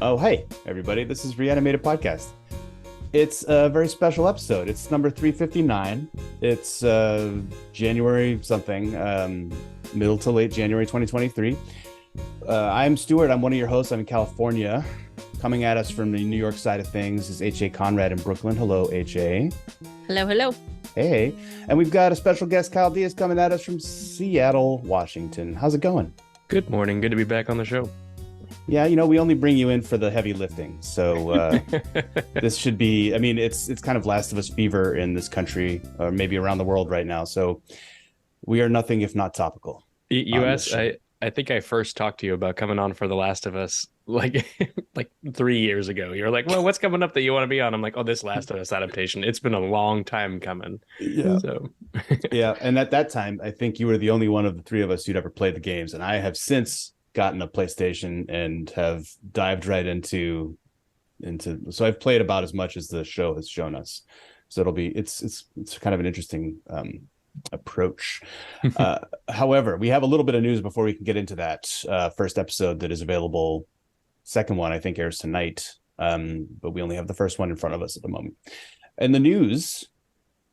Oh, hey, everybody. This is Reanimated Podcast. It's a very special episode. It's number 359. It's January something, middle to late January 2023. I'm Stuart. I'm one of your hosts. I'm in California. Coming at us from the New York side of things is H.A. Conrad in Brooklyn. Hello, H.A. Hello, hello. Hey. And we've got a special guest, Kyle Diaz, coming at us from Seattle, Washington. How's it going? Good morning. Good to be back on the show. Yeah, we only bring you in for the heavy lifting. So this should be, it's kind of Last of Us fever in this country, or maybe around the world right now. So we are nothing if not topical. You asked, I think I first talked to you about coming on for The Last of Us like 3 years ago. You're like, well, what's coming up that you want to be on? I'm like, oh, this Last of Us adaptation. It's been a long time coming. Yeah. So yeah. And at that time, I think you were the only one of the three of us who'd ever played the games. And I have since gotten a PlayStation and have dived right into so I've played about as much as the show has shown us. So it's kind of an interesting approach. However, we have a little bit of news before we can get into that first episode that is available. Second one, I think, airs tonight. But we only have the first one in front of us at the moment. And the news,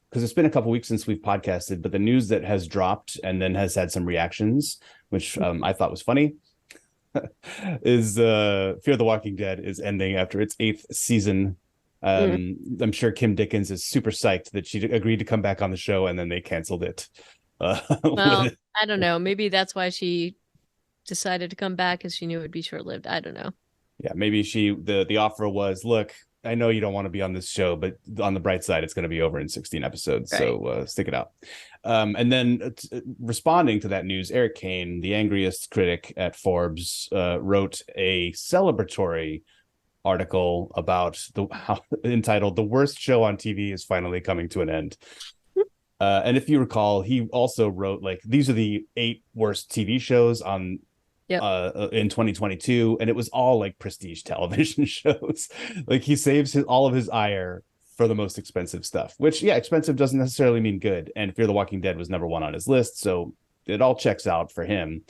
because it's been a couple weeks since we've podcasted, but the news that has dropped and then has had some reactions, which I thought was funny, is Fear the Walking Dead is ending after its 8th season. I'm sure Kim Dickens is super psyched that she agreed to come back on the show, and then they canceled it. Well, I don't know. Maybe that's why she decided to come back, because she knew it would be short-lived. I don't know. Yeah, maybe the offer was, look, I know you don't want to be on this show, but on the bright side, it's going to be over in 16 episodes. Right. So stick it out. And then responding to that news, Eric Kane, the angriest critic at Forbes, wrote a celebratory article about entitled "The Worst Show on TV is Finally Coming to an End." And if you recall, he also wrote, like, these are the 8 worst TV shows on in 2022, and it was all like prestige television shows. Like, he saves all of his ire for the most expensive stuff, which, yeah, expensive doesn't necessarily mean good. And Fear the Walking Dead was number 1 on his list, so it all checks out for him.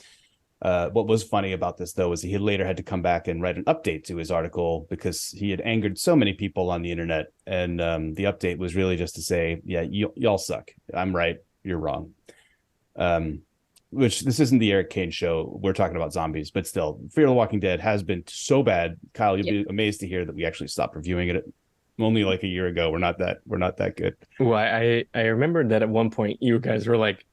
What was funny about this, though, is he later had to come back and write an update to his article because he had angered so many people on the internet. And the update was really just to say, yeah, y'all suck. I'm right. You're wrong. Which, this isn't the Eric Kane show. We're talking about zombies, but still, Fear the Walking Dead has been so bad. Kyle, you'll be amazed to hear that we actually stopped reviewing it only like a year ago. We're not that good. Well, I remembered that at one point you guys were like,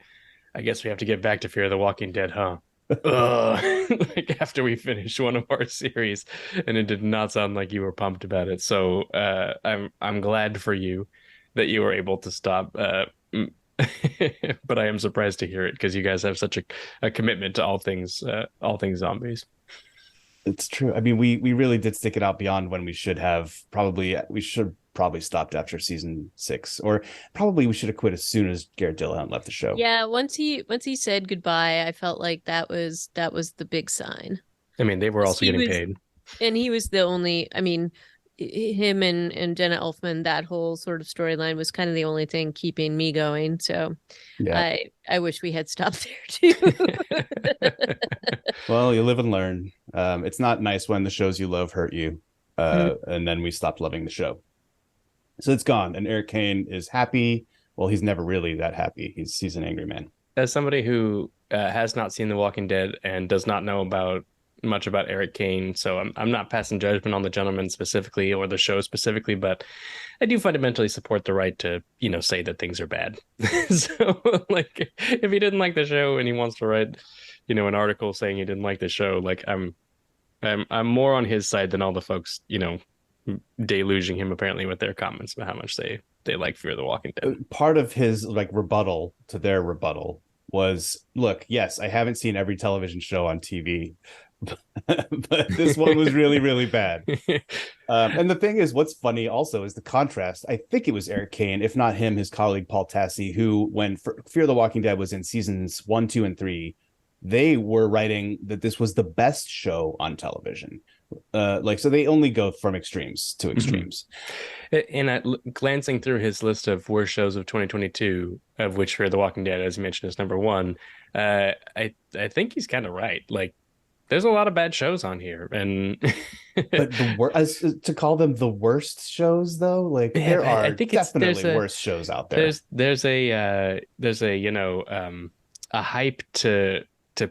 I guess we have to get back to Fear the Walking Dead, huh? Like, after we finished one of our series, and it did not sound like you were pumped about it. So I'm glad for you that you were able to stop. But I am surprised to hear it, because you guys have such a commitment to all things zombies. It's true. I mean, we really did stick it out beyond when we should have. We should probably stopped after season 6, or probably we should have quit as soon as Garrett Dillahunt left the show. Yeah, once he said goodbye, I felt like that was the big sign. I mean, they were also getting paid, and he was the only. I mean, him and Jenna Elfman, that whole sort of storyline was kind of the only thing keeping me going. So yeah. I wish we had stopped there too. Well, you live and learn. It's not nice when the shows you love hurt you. And then we stopped loving the show. So it's gone. And Eric Kane is happy. Well, he's never really that happy. He's an angry man. As somebody who has not seen The Walking Dead and does not know much about Eric Kane, so I'm not passing judgment on the gentleman specifically or the show specifically, but I do fundamentally support the right to, say that things are bad. So, like, if he didn't like the show and he wants to write, an article saying he didn't like the show, like, I'm more on his side than all the folks, deluging him apparently with their comments about how much they like Fear the Walking Dead. Part of his rebuttal to their rebuttal was, look, yes, I haven't seen every television show on TV, but this one was really, really bad. And the thing is, what's funny also is the contrast. I think it was Eric Kane, if not him, his colleague Paul Tassi, who, when Fear the Walking Dead was in seasons 1, 2, and 3, they were writing that this was the best show on television. So they only go from extremes to extremes. And glancing through his list of worst shows of 2022, of which Fear the Walking Dead, as you mentioned, is number 1, I think he's kind of right. Like, there's a lot of bad shows on here, and but the worst, to call them the worst shows though, like yeah, there I are think definitely worse shows out there. there's a a hype to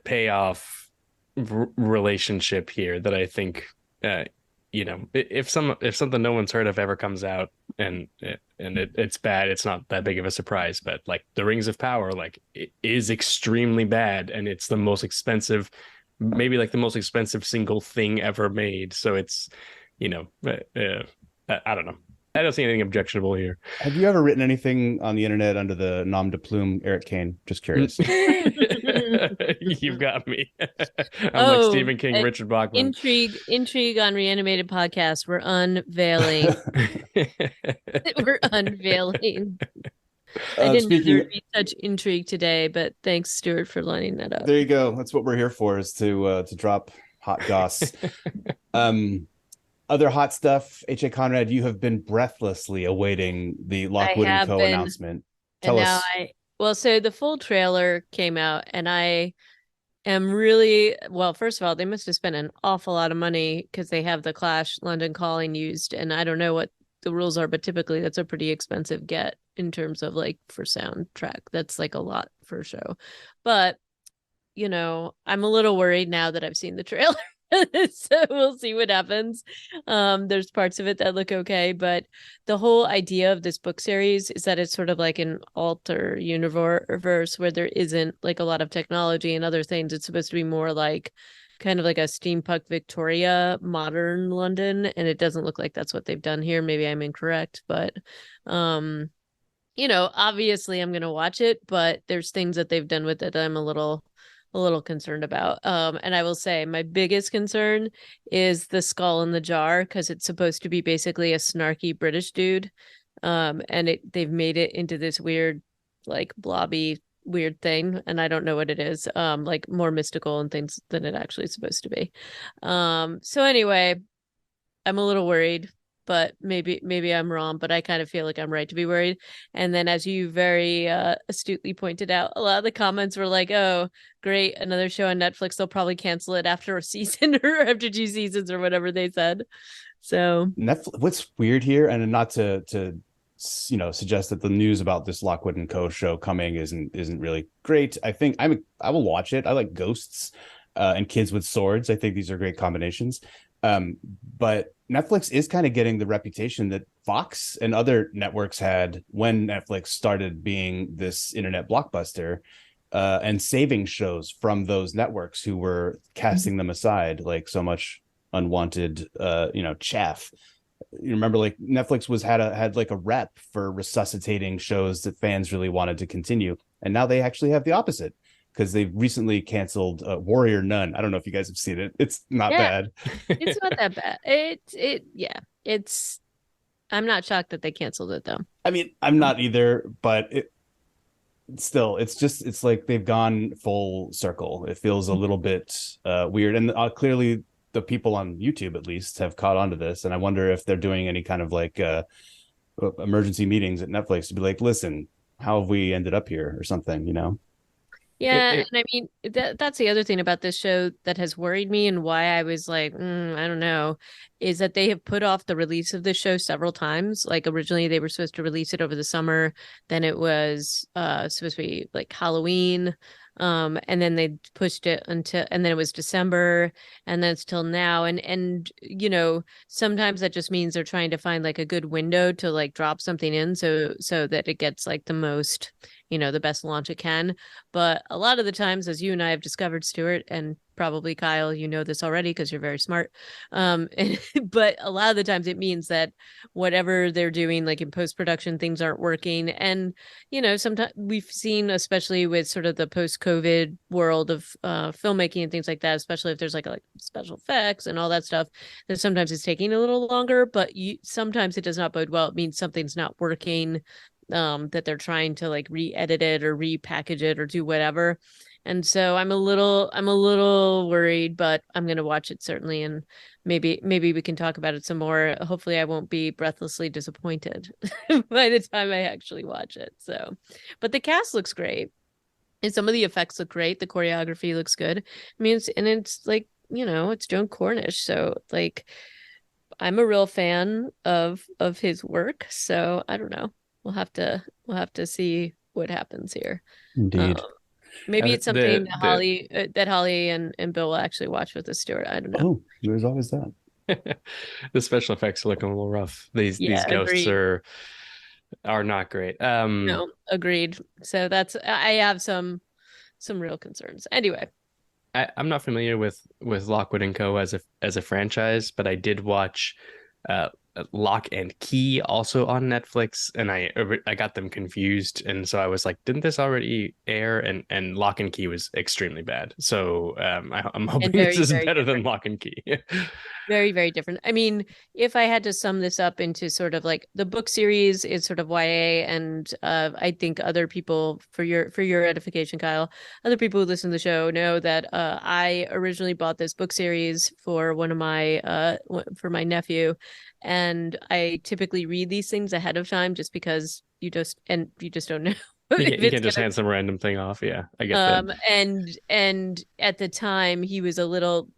pay off relationship here that I think if something no one's heard of ever comes out and it's bad, it's not that big of a surprise. But like the Rings of Power, like it is extremely bad, and it's the most expensive, maybe like the most expensive single thing ever made. So it's, I don't know. I don't see anything objectionable here. Have you ever written anything on the internet under the nom de plume Eric Kane? Just curious. You've got me. I'm like Oh, Stephen King, Richard Bachman. Intrigue on Reanimated Podcast. We're unveiling. We're unveiling. I didn't know there would be such intrigue today, but thanks, Stuart, for lining that up. There you go. That's what we're here for, is to drop hot goss. Other hot stuff, H.A. Conrad, you have been breathlessly awaiting the Lockwood & Co. announcement. Tell us. So the full trailer came out, and I am really, well, first of all, they must have spent an awful lot of money because they have the Clash London Calling used, and I don't know what the rules are, but typically that's a pretty expensive get in terms of like for soundtrack. That's like a lot for a show. But, I'm a little worried now that I've seen the trailer. So we'll see what happens. There's parts of it that look okay, but the whole idea of this book series is that it's sort of like an alter universe where there isn't like a lot of technology and other things. It's supposed to be more like kind of like a steampunk Victoria, modern London, and it doesn't look like that's what they've done here. Maybe I'm incorrect, but obviously I'm gonna watch it, but there's things that they've done with it that I'm a little concerned about. And I will say my biggest concern is the skull in the jar, because it's supposed to be basically a snarky British dude. And they've made it into this weird, like blobby weird thing, and I don't know what it is. Like more mystical and things than it actually is supposed to be. So anyway, I'm a little worried, but maybe I'm wrong, but I kind of feel like I'm right to be worried. And then, as you very astutely pointed out, a lot of the comments were like, oh, great, another show on Netflix. They'll probably cancel it after a season or after 2 seasons or whatever they said. So Netflix, what's weird here, and not to suggest that the news about this Lockwood & Co. show coming isn't really great. I think I will watch it. I like ghosts and kids with swords. I think these are great combinations. But Netflix is kind of getting the reputation that Fox and other networks had when Netflix started being this internet blockbuster, and saving shows from those networks who were casting them aside, like so much unwanted, chaff. You remember, like Netflix had like a rep for resuscitating shows that fans really wanted to continue, and now they actually have the opposite, because they've recently canceled Warrior Nun. I don't know if you guys have seen it. It's not bad. It's not that bad. It's. I'm not shocked that they canceled it though. I mean, I'm not either, but it's like they've gone full circle. It feels a little bit weird, and clearly the people on YouTube at least have caught on to this. And I wonder if they're doing any kind of like emergency meetings at Netflix to be like, listen, how have we ended up here or something, Yeah, and I mean that's the other thing about this show that has worried me, and why I was like, I don't know, is that they have put off the release of this show several times. Like originally they were supposed to release it over the summer, then it was supposed to be like Halloween, and then they pushed it until, and then it was December, and then it's till now, and sometimes that just means they're trying to find like a good window to like drop something in, so that it gets like the most, the best launch it can. But a lot of the times, as you and I have discovered, Stuart, and probably Kyle, this already because you're very smart. But a lot of the times it means that whatever they're doing, like in post-production, things aren't working. And, sometimes we've seen, especially with sort of the post-COVID world of filmmaking and things like that, especially if there's like special effects and all that stuff, that sometimes it's taking a little longer, but sometimes it does not bode well. It means something's not working, that they're trying to like re-edit it or repackage it or do whatever. And so I'm a little worried, but I'm going to watch it certainly. And maybe we can talk about it some more. Hopefully I won't be breathlessly disappointed by the time I actually watch it. So, but the cast looks great. And some of the effects look great. The choreography looks good. I mean, it's like, it's Joan Cornish. So like I'm a real fan of his work. So I don't know. We'll have to see what happens here. Um, Indeed. maybe it's something that The Holly and Bill will actually watch with us, Stuart. I don't know. Oh, there's always that. the special effects are looking a little rough. These Yeah, ghosts agreed. are not great. No, agreed. So I have some real concerns. Anyway. I'm not familiar with Lockwood and Co. as a franchise, but I did watch uh, Lock and Key also on Netflix, and I got them confused, and so I was like, didn't this already air? And Lock and Key was extremely bad. So I'm And hoping this very, is very better than different. Lock and Key. Very, very different. I mean, if I had to sum this up into sort of like the book series is sort of YA, and I think other people, for your edification, Kyle, other people who listen to the show know that I originally bought this book series for one of my for my nephew, and I typically read these things ahead of time just because you just don't know if You it's can't just gonna. hand some random thing off. Yeah, I get that. And at the time he was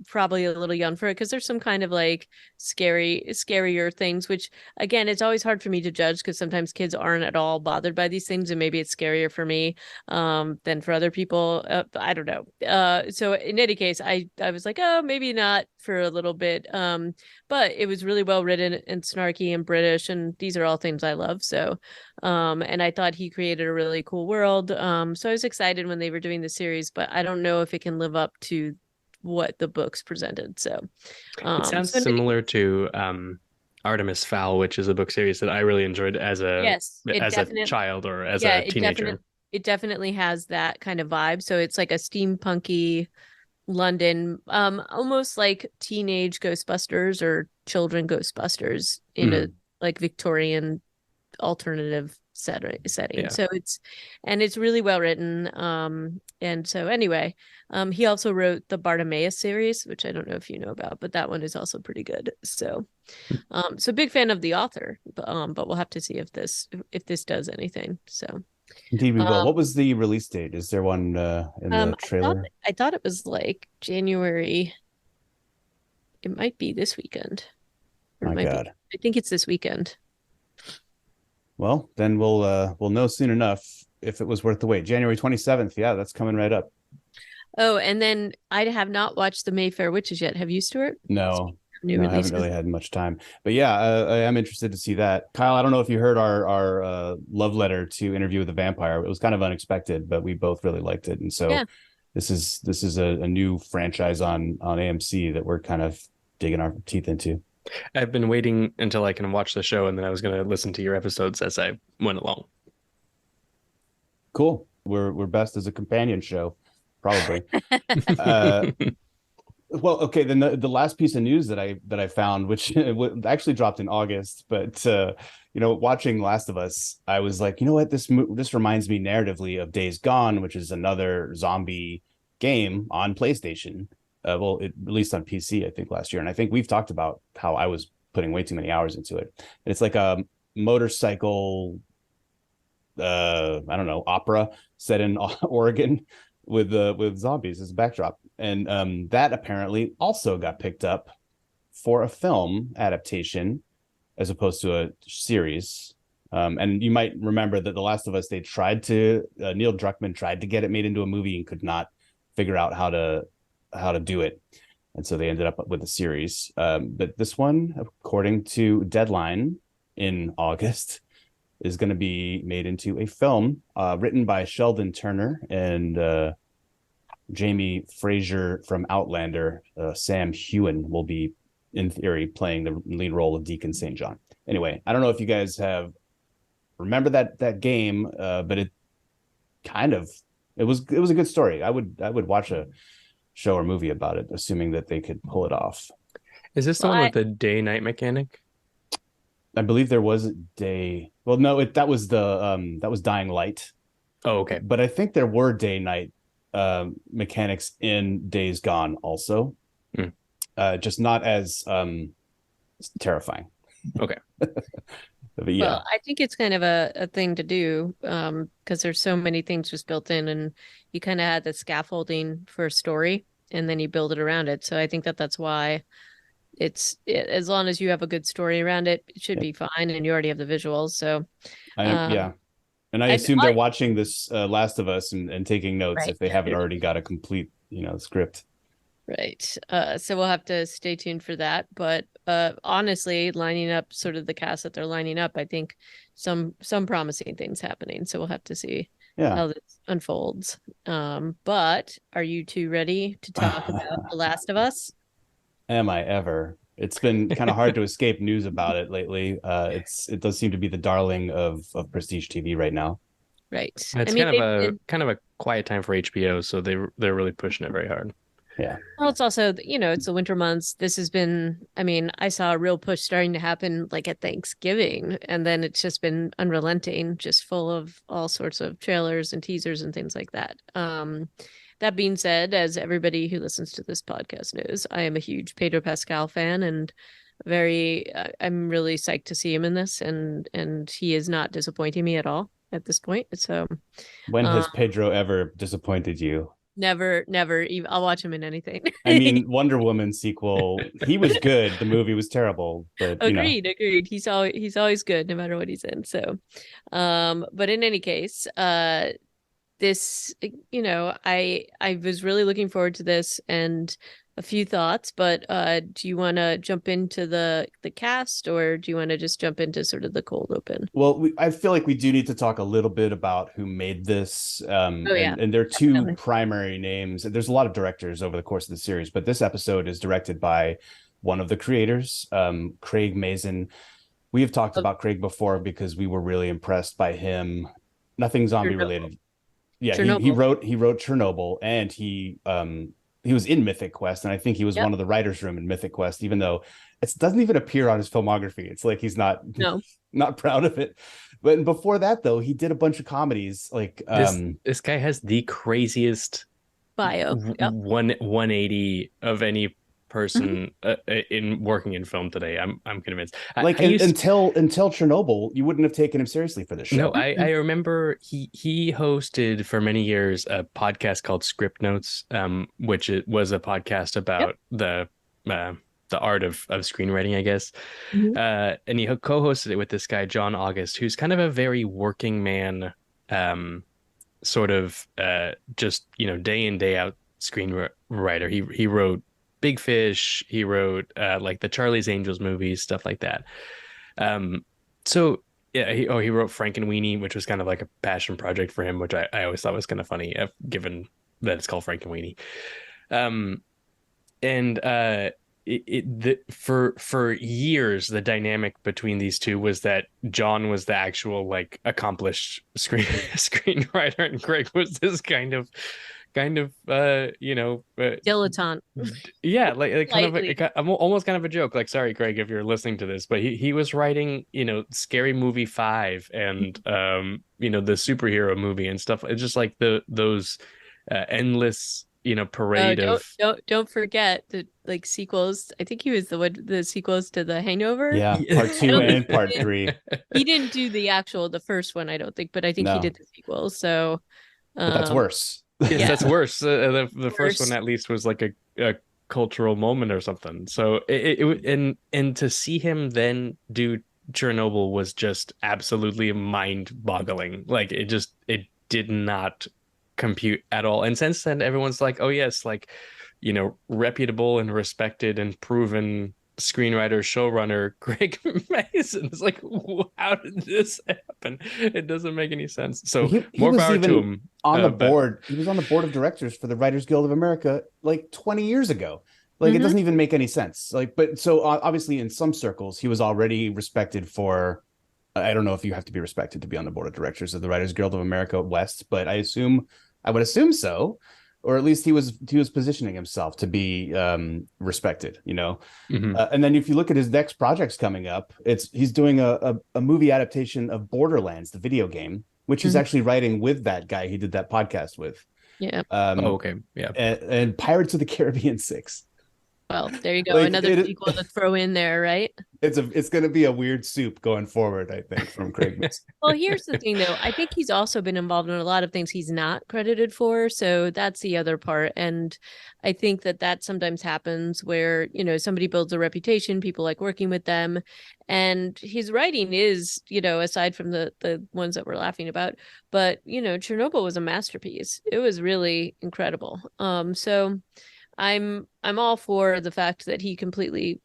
probably a little young for it, because there's some kind of like scarier things, which again, it's always hard for me to judge because sometimes kids aren't at all bothered by these things, and maybe it's scarier for me than for other people. I don't know. So in any case, I was like, oh, maybe not for a little bit. But it was really well written and snarky and British, and these are all things I love. So and I thought he created a really cool world. So I was excited when they were doing the series, but I don't know if it can live up to what the books presented. So, It sounds so in any similar to Artemis Fowl, which is a book series that I really enjoyed yes, it as a definitely, child or as yeah, a teenager. it definitely has that kind of vibe. So it's like a steampunky London, almost like teenage Ghostbusters or children Ghostbusters in a Mm, like Victorian alternative setting. yeah. So it's really well written. And so anyway, he also wrote the Bartimaeus series, which I don't know if you know about, but that one is also pretty good. So so big fan of the author, but we'll have to see if this does anything. So Indeed, we will. um What was the release date? Is there one in the trailer? I thought it was like January. It might be this weekend. Or it My might be. God. I think it's this weekend. Well, then we'll know soon enough if it was worth the wait. January 27th. Yeah, that's coming right up. Oh, and then I have not watched the Mayfair Witches yet. Have you, Stuart? No, New no, I haven't releases. really had much time. But yeah, I am interested to see that. Kyle, I don't know if you heard our love letter to Interview with the Vampire. It was kind of unexpected, but we both really liked it. And so Yeah. this is a new franchise on AMC that we're kind of digging our teeth into. I've been waiting until I can watch the show, and then I was going to listen to your episodes as I went along. Cool. We're best as a companion show, probably. uh Well, okay, then the last piece of news that I found, which actually dropped in August, but watching Last of Us, I was like, you know what, this reminds me narratively of Days Gone, which is another zombie game on PlayStation. Well, it released on PC, I think, last year, and I think we've talked about how I was putting way too many hours into it. And it's like a motorcycle, I don't know, opera set in Oregon with zombies as a backdrop, and that apparently also got picked up for a film adaptation as opposed to a series. And you might remember that The Last of Us, they tried to Neil Druckmann tried to get it made into a movie and could not figure out how to do it, and so they ended up with a series. But this one, according to Deadline in August, is going to be made into a film written by Sheldon Turner and Jamie Fraser from Outlander. Sam Heughan will be, in theory, playing the lead role of Deacon St. John. Anyway, I don't know if you guys have remember that game, but it was a good story. I would watch a show or movie about it, assuming that they could pull it off. Is this the Well, one with the day-night mechanic? I believe there was a day. Well, no, that was Dying Light. Oh, okay. But I think there were day night mechanics in Days Gone also, just not as terrifying. Okay. But yeah, well, I think it's kind of a thing to do because there's so many things just built in, and you kind of had the scaffolding for a story. and then you build it around it. So I think that's why as long as you have a good story around it, it should be fine, and you already have the visuals. So Yeah. And I assume they're watching this Last of Us and taking notes if they haven't already got a complete, script. Right. So we'll have to stay tuned for that. But honestly, lining up sort of the cast that they're lining up, I think some promising things happening. So we'll have to see how this unfolds. But are you two ready to talk about The Last of Us? Am I ever? It's been kind of hard to escape news about it lately. It does seem to be the darling of prestige TV right now. Right. It's kind of a quiet time for HBO, so they're really pushing it very hard. Yeah. Well, it's also, it's the winter months. This has been, I saw a real push starting to happen like at Thanksgiving, and then it's just been unrelenting, just full of all sorts of trailers and teasers and things like that. That being said, as everybody who listens to this podcast knows, I am a huge Pedro Pascal fan, and I'm really psyched to see him in this, and he is not disappointing me at all at this point. So when has Pedro ever disappointed you? Never. I'll watch him in anything. I mean, Wonder Woman sequel, he was good. The movie was terrible, but agreed. He's always good no matter what he's in. So, but in any case, this, I was really looking forward to this, and a few thoughts, but do you want to jump into the cast, or do you want to just jump into sort of the cold open? Well, I feel like we do need to talk a little bit about who made this. And there are two primary names. There's a lot of directors over the course of the series, but this episode is directed by one of the creators, Craig Mazin. We have talked about Craig before because we were really impressed by him. Nothing zombie related. Yeah, he wrote Chernobyl, and he was in Mythic Quest, and I think he was one of the writers' room in Mythic Quest, even though it doesn't even appear on his filmography. It's like he's not proud of it. But before that, though, he did a bunch of comedies. Like this guy has the craziest bio, 180 of any person in working in film today. I'm convinced. Until Chernobyl, you wouldn't have taken him seriously for this show. No, I remember he hosted for many years a podcast called Script Notes, which was a podcast about the art of screenwriting, I guess. And he co-hosted it with this guy John August, who's kind of a very working man, sort of just day in day out screenwriter. He wrote Big Fish, he wrote like the Charlie's Angels movies, stuff like that. So yeah, he wrote Frankenweenie, which was kind of like a passion project for him, which I always thought was kind of funny, given that it's called Frankenweenie. For years, the dynamic between these two was that John was the actual like accomplished screenwriter, and Greg was this kind of dilettante. Yeah, like I'm almost kind of a joke. Like, sorry, Greg, if you're listening to this, but he was writing, Scary Movie 5 and the superhero movie and stuff. It's just like those endless parade of. Don't forget the like sequels. I think he was the sequels to The Hangover. Yeah, part 2 and part 3. He didn't do the first one, I don't think, but I think he did the sequels. So, but that's worse. Yes, that's worse. The first one at least was like a cultural moment or something. So and to see him then do Chernobyl was just absolutely mind-boggling. Like it did not compute at all. And since then, everyone's like, oh yes, like reputable and respected and proven screenwriter, showrunner Greg Mazin. It's like, how did this happen? It doesn't make any sense. So more power to him. On the board, he was on the board of directors for the Writers Guild of America like 20 years ago. Like it doesn't even make any sense. Like, but so obviously in some circles he was already respected for. I don't know if you have to be respected to be on the board of directors of the Writers Guild of America West, but I would assume so. Or at least he was positioning himself to be respected, And then if you look at his next projects coming up, he's doing a movie adaptation of Borderlands, the video game, which he's actually writing with that guy he did that podcast with. Yeah. Okay. Yeah. And Pirates of the Caribbean 6. Well, there you go. Like Another sequel to throw in there, right? it's going to be a weird soup going forward, I think, from Craig Mason. Well, here's the thing, though. I think he's also been involved in a lot of things he's not credited for. So that's the other part. And I think that sometimes happens where, somebody builds a reputation, people like working with them. And his writing is, aside from the ones that we're laughing about, but, Chernobyl was a masterpiece. It was really incredible. So I'm all for the fact that he completely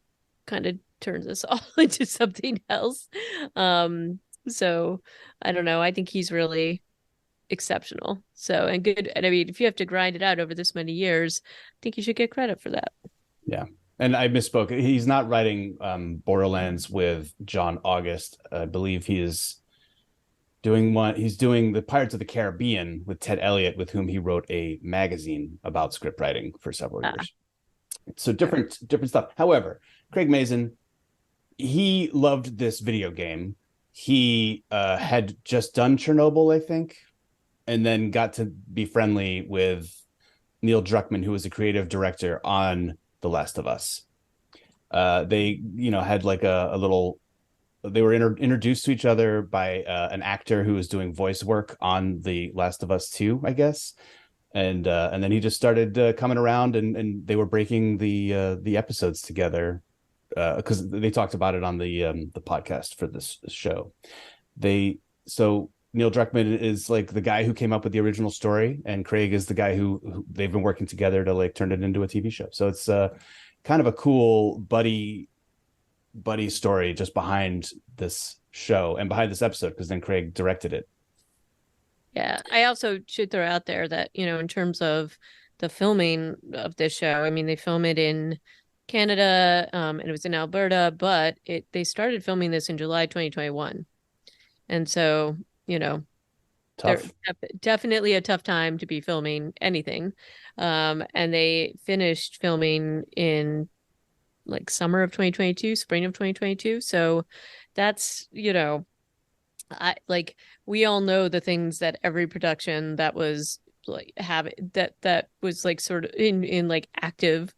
kind of turns us all into something else. So I don't know. I think he's really exceptional. So, and good. And I mean, if you have to grind it out over this many years, I think you should get credit for that. Yeah. And I misspoke. He's not writing Borderlands with John August. I believe he is doing one. He's doing the Pirates of the Caribbean with Ted Elliott, with whom he wrote a magazine about script writing for several years. So different stuff. However, Craig Mazin, he loved this video game. He had just done Chernobyl, I think, and then got to be friendly with Neil Druckmann, who was the creative director on The Last of Us. They, had like a little. They were introduced to each other by an actor who was doing voice work on The Last of Us 2, I guess. And then he just started coming around, and they were breaking the episodes together because they talked about it on the podcast for this show. So Neil Druckmann is like the guy who came up with the original story, and Craig is the guy who they've been working together to like turn it into a TV show. So it's kind of a cool buddy story just behind this show and behind this episode, because then Craig directed it. Yeah, I also should throw out there that, in terms of the filming of this show, I mean, they film it in Canada, and it was in Alberta, but they started filming this in July 2021. And so, Tough. definitely a tough time to be filming anything. And they finished filming in like summer of 2022, spring of 2022. So that's, we all know the things that every production that was like that was like sort of in like active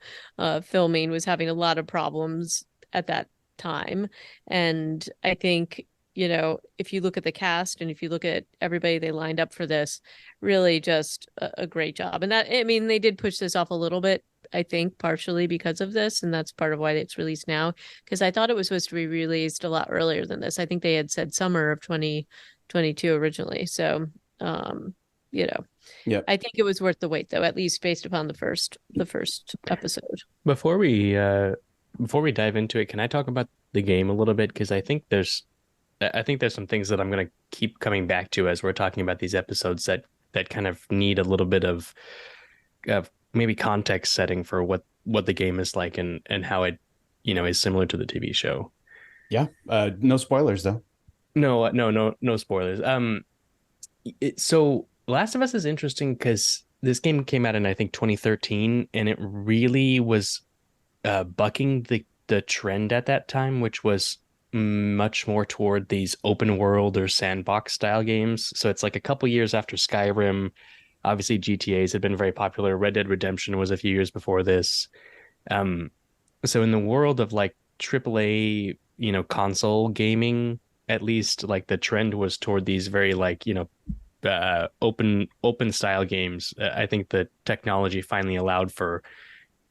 filming was having a lot of problems at that time. And I think, if you look at the cast and if you look at everybody they lined up for this, really just a great job. And that, I mean, they did push this off a little bit, I think, partially because of this, and that's part of why it's released now, because I thought it was supposed to be released a lot earlier than this. I think they had said summer of 2022 originally. So yeah, I think it was worth the wait, though, at least based upon the first episode. Before we dive into it, can I talk about the game a little bit? Because I think there's some things that I'm going to keep coming back to as we're talking about these episodes that kind of need a little bit of maybe context setting for what the game is like and how it, is similar to the TV show. Yeah. No spoilers though. No spoilers. So Last of Us is interesting because this game came out in, I think, 2013, and it really was bucking the trend at that time, which was much more toward these open world or sandbox style games. So it's like a couple years after Skyrim. Obviously, GTAs had been very popular. Red Dead Redemption was a few years before this. So in the world of like AAA, console gaming, at least, like the trend was toward these very like, open style games. I think the technology finally allowed for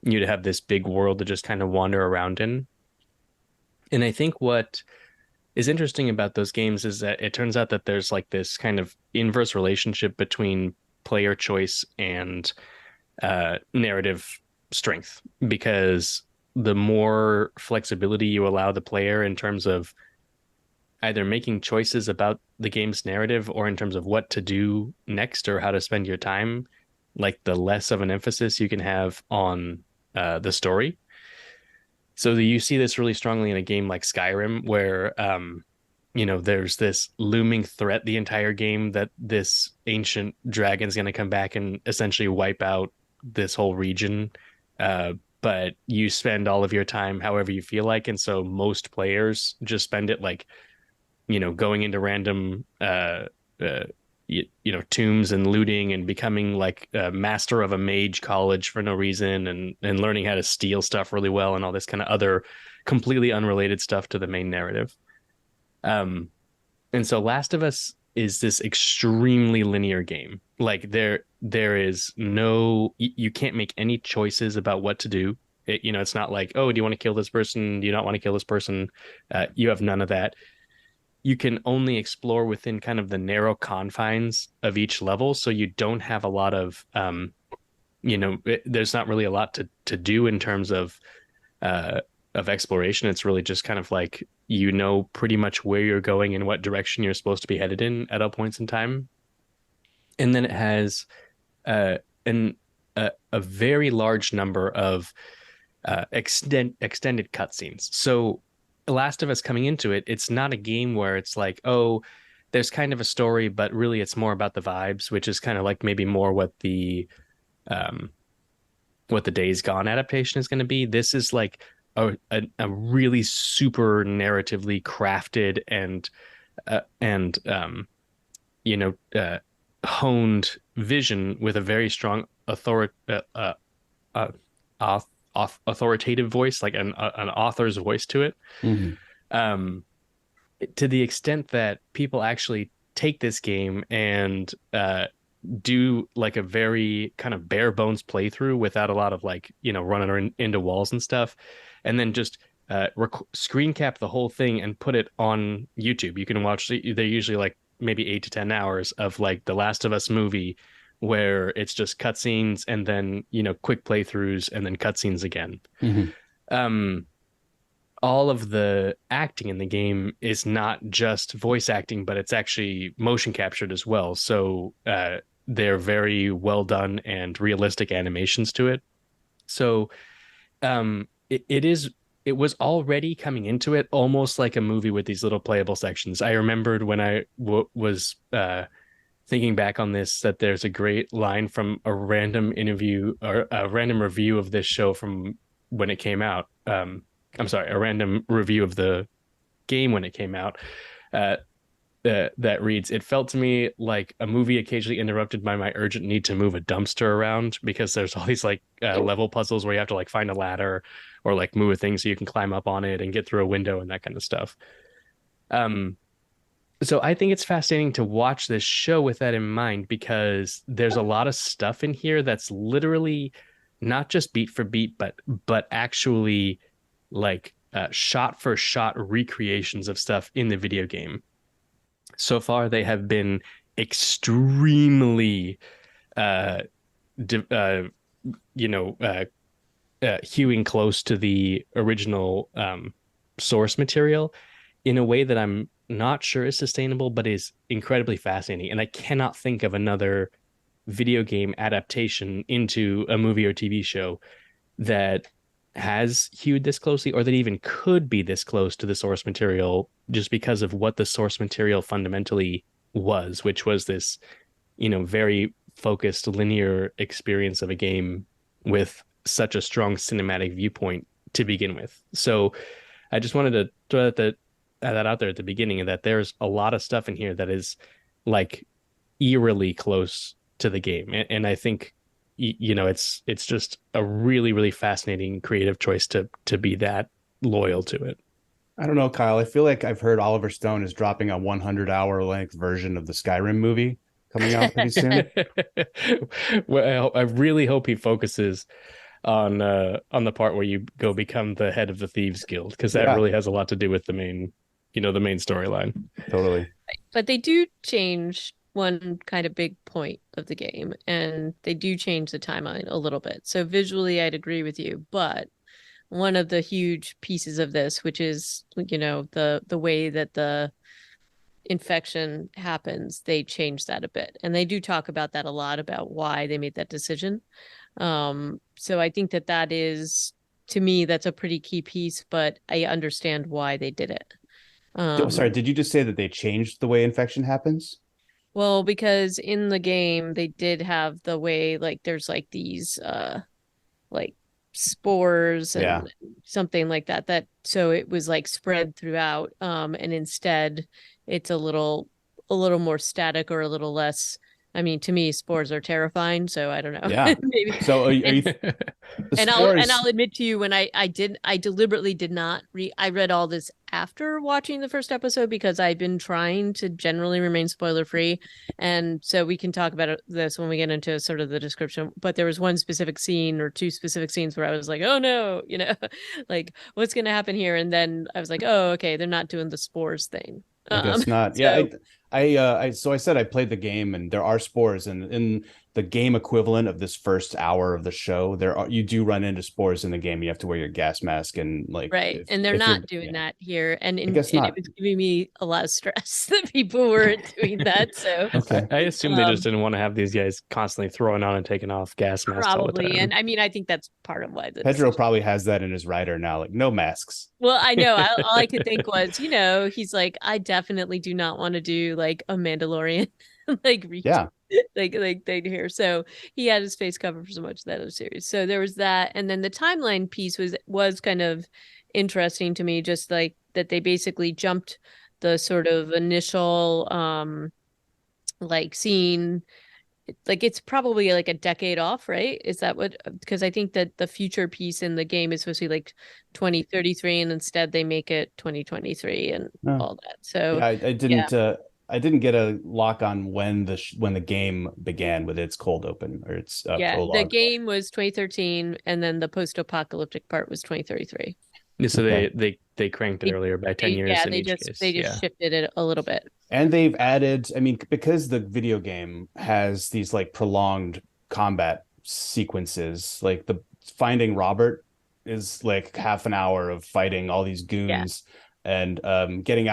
you to have this big world to just kind of wander around in. And I think what is interesting about those games is that it turns out that there's like this kind of inverse relationship between player choice and narrative strength, because the more flexibility you allow the player in terms of either making choices about the game's narrative or in terms of what to do next or how to spend your time, like the less of an emphasis you can have on the story. So you see this really strongly in a game like Skyrim, where there's this looming threat the entire game that this ancient dragon's going to come back and essentially wipe out this whole region. But you spend all of your time however you feel like. And so most players just spend it like, going into random tombs and looting and becoming like a master of a mage college for no reason, and learning how to steal stuff really well, and all this kind of other completely unrelated stuff to the main narrative. And so Last of Us is this extremely linear game. Like there is no, you can't make any choices about what to do. It's not like, oh, do you want to kill this person? Do you not want to kill this person? You have none of that. You can only explore within kind of the narrow confines of each level, so you don't have a lot of there's not really a lot to do in terms of exploration. It's really just kind of like, pretty much where you're going and what direction you're supposed to be headed in at all points in time. And then it has an a very large number of extended cutscenes. So Last of Us coming into it, it's not a game where it's like, oh, there's kind of a story, but really it's more about the vibes, which is kind of like maybe more what the Days Gone adaptation is going to be. This is like a really super narratively crafted and honed vision with a very strong authoritative voice, like an author's voice to it. Mm-hmm. To the extent that people actually take this game and do like a very kind of bare bones playthrough without a lot of like running into walls and stuff, and then just screen cap the whole thing and put it on YouTube. You can watch, they're usually like maybe 8 to 10 hours of like the Last of Us movie, where it's just cutscenes and then quick playthroughs and then cutscenes again. Mm-hmm. All of the acting in the game is not just voice acting, but it's actually motion captured as well. So they're very well done and realistic animations to it. So it was already coming into it almost like a movie with these little playable sections. I remembered when I was thinking back on this, that there's a great line from a random interview or a random review of this show from when it came out. I'm sorry, a random review of the game when it came out. That reads, "It felt to me like a movie occasionally interrupted by my urgent need to move a dumpster around, because there's all these like level puzzles where you have to like find a ladder or like move a thing so you can climb up on it and get through a window and that kind of stuff." So I think it's fascinating to watch this show with that in mind, because there's a lot of stuff in here that's literally not just beat for beat, but actually like shot for shot recreations of stuff in the video game. So far, they have been extremely, hewing close to the original source material in a way that I'm not sure is sustainable, but is incredibly fascinating. And I cannot think of another video game adaptation into a movie or TV show that has hewed this closely, or that even could be this close to the source material, just because of what the source material fundamentally was, which was this, very focused linear experience of a game with such a strong cinematic viewpoint to begin with. So I just wanted to throw that out there at the beginning, and that there's a lot of stuff in here that is like eerily close to the game. And I think it's just a really, really fascinating creative choice to be that loyal to it. I don't know, Kyle. I feel like I've heard Oliver Stone is dropping a 100-hour length version of the Skyrim movie coming out pretty soon. Well, I really hope he focuses on the part where you go become the head of the Thieves Guild, because that really has a lot to do with the main storyline. Totally. But they do change one kind of big point of the game, and they do change the timeline a little bit. So visually, I'd agree with you, but one of the huge pieces of this, which is the way that the infection happens, they change that a bit, and they do talk about that a lot, about why they made that decision. So I think that is, to me, that's a pretty key piece, but I understand why they did it. Sorry, did you just say that they changed the way infection happens? Well, because in the game they did have the way, like there's like these like spores and something like that, so it was like spread throughout, and instead it's a little a little more static or a little less. I mean, to me, spores are terrifying, so I don't know. Yeah. Maybe. So are you And spores? I'll admit to you, when I deliberately did not read. I read all this after watching the first episode because I've been trying to generally remain spoiler free, and so we can talk about this when we get into sort of the description. But there was one specific scene or two specific scenes where I was like, oh no, like what's going to happen here? And then I was like, oh, okay, they're not doing the spores thing. I guess not. Yeah, So I said I played the game, and there are spores, and in the game equivalent of this first hour of the show, you do run into spores in the game. You have to wear your gas mask, and like right, and they're not doing that here, and I guess it not. was giving me a lot of stress that people weren't doing that. So Okay. I assume they just didn't want to have these guys constantly throwing on and taking off gas masks all the probably, time. and I mean, I think that's part of why Pedro probably has that in his rider now, like no masks. Well, I know. All I could think was, he's like, I definitely do not want to do like a Mandalorian, like Yeah. like they do here. So he had his face covered for so much of that other series. So there was that, and then the timeline piece was kind of interesting to me, just like that they basically jumped the sort of initial like scene. Like it's probably like a decade off, right? Is that what? Because I think that the future piece in the game is supposed to be like 2033, and instead they make it 2023 and all that. So yeah, I didn't get a lock on when the game began with its cold open or its prologue. The game was 2013, and then the post-apocalyptic part was 2033. So they cranked it earlier by 10 years. Yeah, in they each just case. they just shifted it a little bit. And they've added, I mean, because the video game has these like prolonged combat sequences, like the finding Robert is like half an hour of fighting all these goons and getting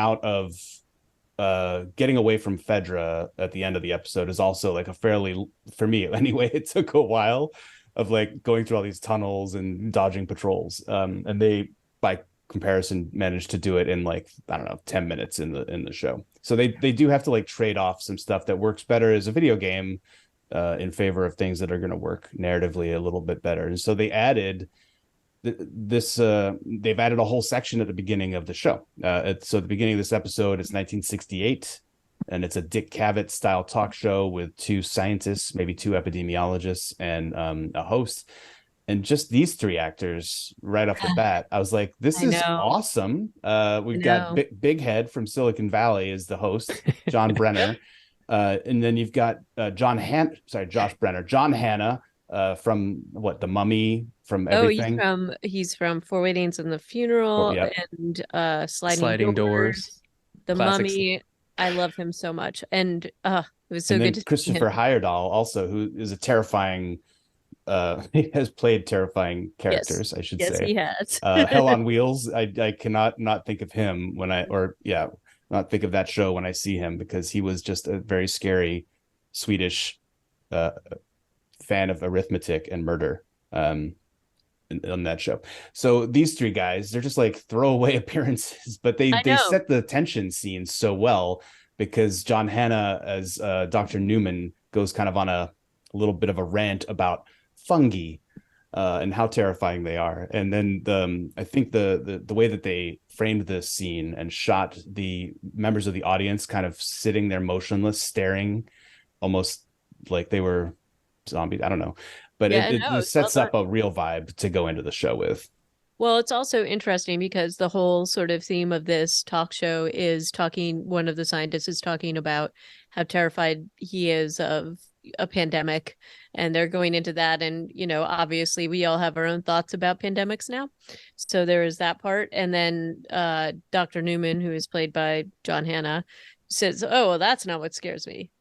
away from Fedra at the end of the episode is also like a fairly, for me anyway, it took a while of like going through all these tunnels and dodging patrols. And they, by comparison, managed to do it in like, I don't know, 10 minutes in the show. So they do have to like trade off some stuff that works better as a video game in favor of things that are going to work narratively a little bit better. And so they added they've added a whole section at the beginning of the show. So at the beginning of this episode, it's 1968, and it's a Dick Cavett style talk show with two scientists, maybe two epidemiologists, and a host. And just these three actors right off the bat, I was like, this is awesome. We've got Big Head from Silicon Valley as the host, John Brenner. And then you've got Josh Brenner, John Hannah from The Mummy, from everything. He's from Four Weddings and the Funeral and Sliding Doors. The Classics. Mummy. I love him so much. And it was so good to Christopher see him. Heyerdahl also, who is a terrifying he has played terrifying characters, I should say. Yes, he has. Hell on Wheels. I cannot not think of him not think of that show when I see him, because he was just a very scary Swedish fan of arithmetic and murder on that show. So these three guys, they're just like throwaway appearances, but they set the tension scene so well, because John Hannah as Dr. Newman goes kind of on a little bit of a rant about fungi and how terrifying they are. And then I think the way that they framed this scene and shot the members of the audience kind of sitting there motionless, staring almost like they were zombies. I don't know, but it sets up a real vibe to go into the show with. Well, it's also interesting because the whole sort of theme of this talk show is one of the scientists is talking about how terrified he is of a pandemic, and they're going into that. And, obviously we all have our own thoughts about pandemics now. So there is that part. And then Dr. Newman, who is played by John Hannah, says, oh, well, that's not what scares me.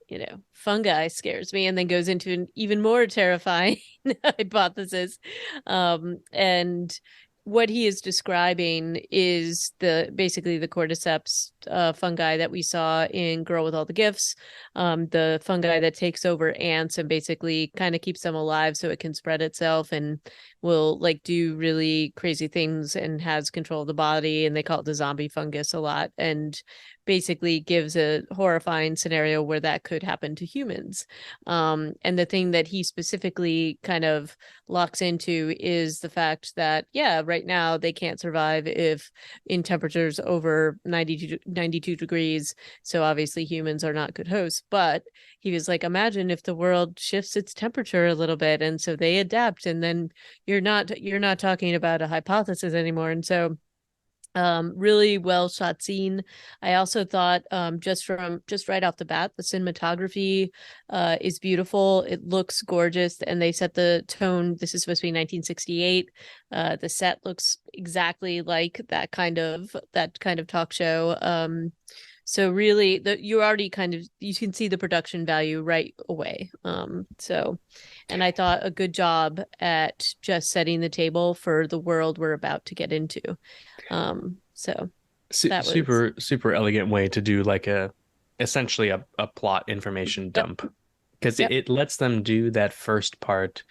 Fungi scares me, and then goes into an even more terrifying hypothesis. And what he is describing is basically the cordyceps fungi that we saw in Girl with All the Gifts, the fungi that takes over ants and basically kind of keeps them alive so it can spread itself and will like do really crazy things and has control of the body. And they call it the zombie fungus a lot. And basically gives a horrifying scenario where that could happen to humans. And the thing that he specifically kind of locks into is the fact that, yeah, right now they can't survive if in temperatures over 92 degrees. So obviously humans are not good hosts. But he was like, imagine if the world shifts its temperature a little bit, and so they adapt, and then you're not talking about a hypothesis anymore. And so really well shot scene. I also thought just right off the bat, the cinematography is beautiful. It looks gorgeous, and they set the tone. This is supposed to be 1968. The set looks exactly like that kind of talk show. So really, you already you can see the production value right away. And I thought a good job at just setting the table for the world we're about to get into. So that was super elegant way to do like essentially a plot information dump, because it lets them do that first part,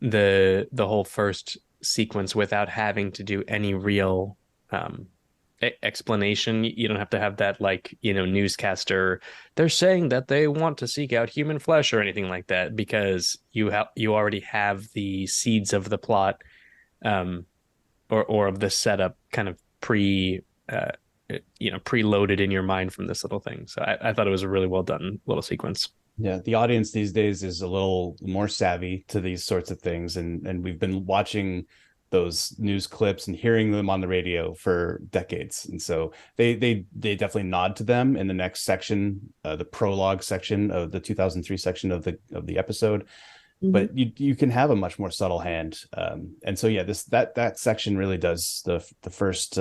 the whole first sequence, without having to do any real explanation. You don't have to have that, like, newscaster, they're saying that they want to seek out human flesh or anything like that, because you already have the seeds of the plot, or of the setup kind of preloaded in your mind from this little thing. So I thought it was a really well done little sequence. Yeah, the audience these days is a little more savvy to these sorts of things, and we've been watching those news clips and hearing them on the radio for decades, and so they definitely nod to them in the next section, the prologue section of the 2003 section of the episode. But you can have a much more subtle hand, and so yeah, that section really does, the first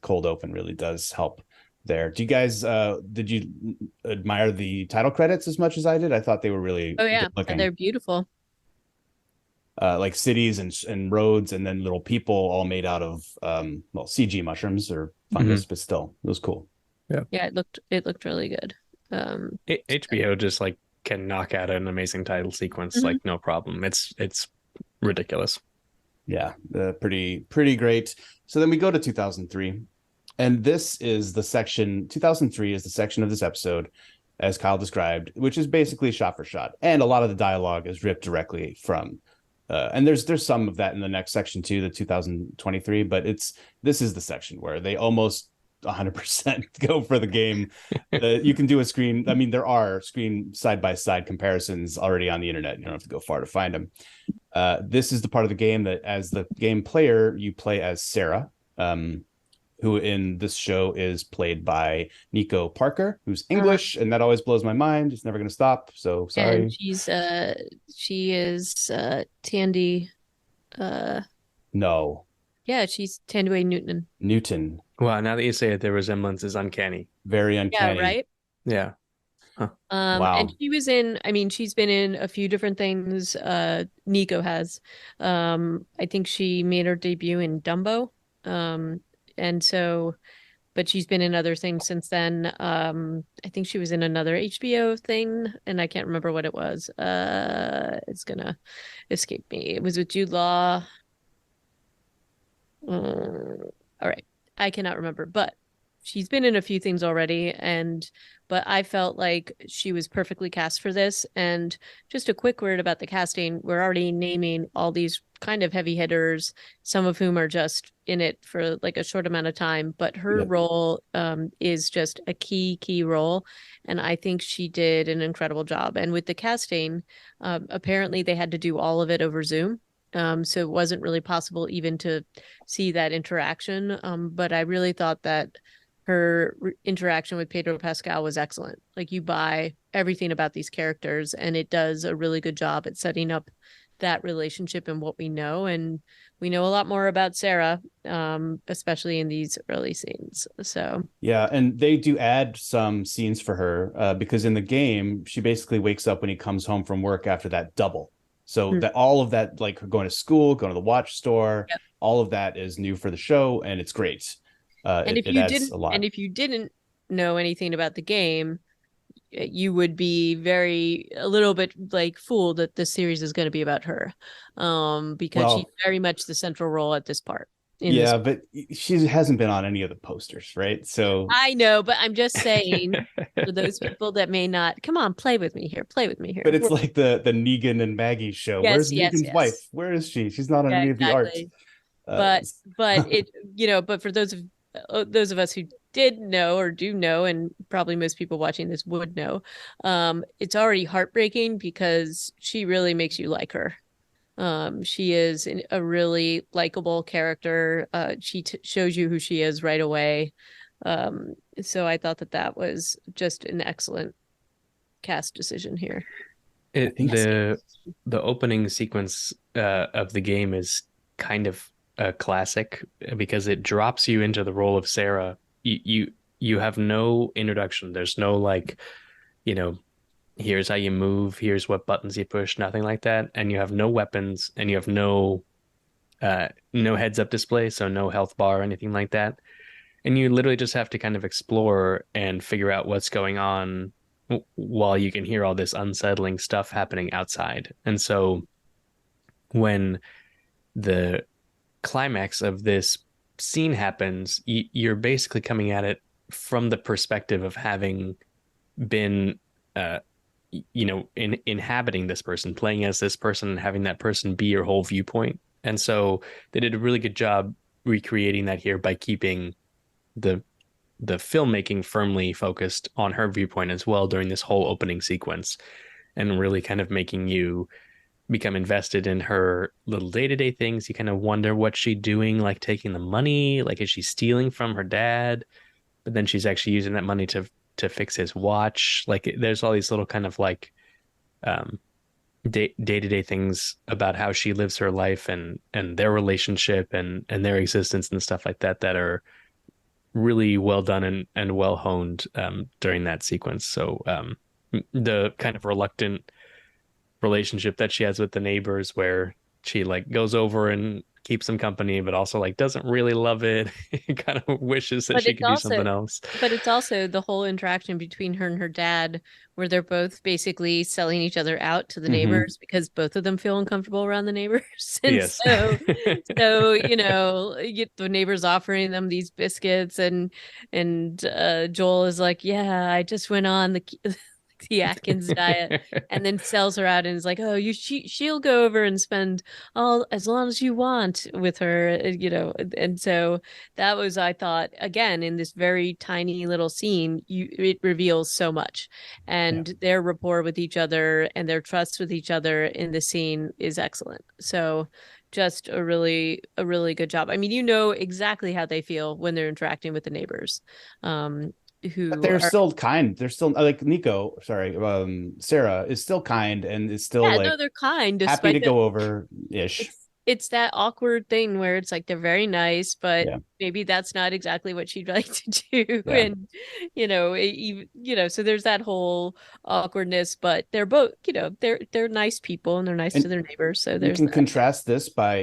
cold open really does help there. Do you guys did you admire the title credits as much as I did? I thought they were really good looking. they're beautiful. Like cities and roads, and then little people all made out of CG mushrooms or fungus, but still, it was cool. Yeah, it looked really good. HBO just like can knock out an amazing title sequence like no problem. It's ridiculous. Yeah, pretty great. So then we go to 2003, and this is the section. 2003 is the section of this episode, as Kyle described, which is basically shot for shot, and a lot of the dialogue is ripped directly from. And there's some of that in the next section too, the 2023, but this is the section where they almost 100% go for the game. You can do a screen. I mean, there are screen side-by-side comparisons already on the internet. You don't have to go far to find them. This is the part of the game that, as the game player, you play as Sarah, who in this show is played by Nico Parker, who's English, and that always blows my mind. It's never going to stop. So sorry. And she is Tandy. No. Yeah, she's Tandway Newton. Wow, now that you say it, the resemblance is uncanny. Very uncanny. Yeah, right? Yeah. Huh. Wow. And she's been in a few different things. Nico has. I think she made her debut in Dumbo. And so, but she's been in other things since then. I think she was in another HBO thing, and I can't remember what it was. It's gonna escape me. It was with Jude Law. All right, I cannot remember, but she's been in a few things already, but I felt like she was perfectly cast for this. And just a quick word about the casting: we're already naming all these kind of heavy hitters, some of whom are just in it for like a short amount of time, but her role is just a key role, and I think she did an incredible job. And with the casting, apparently they had to do all of it over Zoom. So it wasn't really possible even to see that interaction. But I really thought that her interaction with Pedro Pascal was excellent. Like, you buy everything about these characters, and it does a really good job at setting up that relationship and what we know. And we know a lot more about Sarah, especially in these early scenes. So yeah, and they do add some scenes for her because in the game, she basically wakes up when he comes home from work after that double. So that all of that, like going to school, going to the watch store, all of that is new for the show, and it's great. And if you didn't know anything about the game, you would be a little bit like fooled that the series is going to be about her, because she's very much the central role at this part. in this. But she hasn't been on any of the posters, right? So I know, but I'm just saying for those people that may not, come on, play with me here. Play with me here. but it's like the Negan and Maggie show. Yes, Where's yes, Negan's wife? yes. Where is she? She's not on Yeah, any of the art. exactly. But it, but for those of us who did know or do know, and probably most people watching this would know, it's already heartbreaking because she really makes you like her. She is a really likable character. She shows you who she is right away. So I thought that was just an excellent cast decision here. The opening sequence of the game is kind of a classic because it drops you into the role of Sarah. You have no introduction. There's no like, here's how you move, here's what buttons you push, nothing like that. And you have no weapons and you have no heads up display, so no health bar or anything like that. And you literally just have to kind of explore and figure out what's going on while you can hear all this unsettling stuff happening outside. And so when the climax of this scene happens, you're basically coming at it from the perspective of having been inhabiting this person, playing as this person, and having that person be your whole viewpoint. And so they did a really good job recreating that here by keeping the filmmaking firmly focused on her viewpoint as well during this whole opening sequence, and really kind of making you become invested in her little day-to-day things. You kind of wonder what's she doing, like taking the money, like is she stealing from her dad, but then she's actually using that money to fix his watch. Like there's all these little kind of like day-to-day things about how she lives her life and their relationship and their existence and stuff like that are really well done and well honed during that sequence. So the kind of reluctant relationship that she has with the neighbors, where she like goes over and keeps them company, but also like doesn't really love it. Kind of wishes that she could do something else. But it's also the whole interaction between her and her dad, where they're both basically selling each other out to the neighbors because both of them feel uncomfortable around the neighbors. And yes. so the neighbors offering them these biscuits, and Joel is like, yeah, I just went on the Atkins diet, and then sells her out and is like, oh, she'll go over and spend all as long as you want with her, and so that was, I thought, again, in this very tiny little scene, it reveals so much, and their rapport with each other and their trust with each other in the scene is excellent. So just a really good job. I mean, exactly how they feel when they're interacting with the neighbors. But they're still kind. They're still like Sarah is still kind and is still they're kind, happy to go over ish. It's that awkward thing where it's like they're very nice, but maybe that's not exactly what she'd like to do. And so there's that whole awkwardness, but they're both, they're nice people and they're nice to their neighbors. So there's contrast this by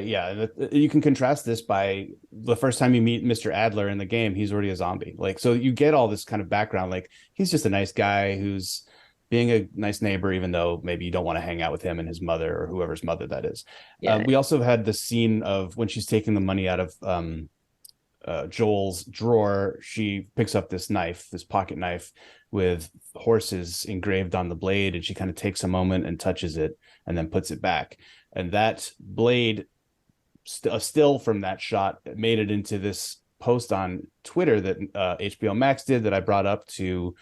the first time you meet Mr. Adler in the game, he's already a zombie. Like, so you get all this kind of background, like he's just a nice guy who's being a nice neighbor, even though maybe you don't want to hang out with him and his mother or whoever's mother that is. We also had the scene of when she's taking the money out of Joel's drawer. She picks up this pocket knife with horses engraved on the blade, and she kind of takes a moment and touches it and then puts it back. And that blade, a still from that shot, made it into this post on Twitter that HBO Max did, that I brought up to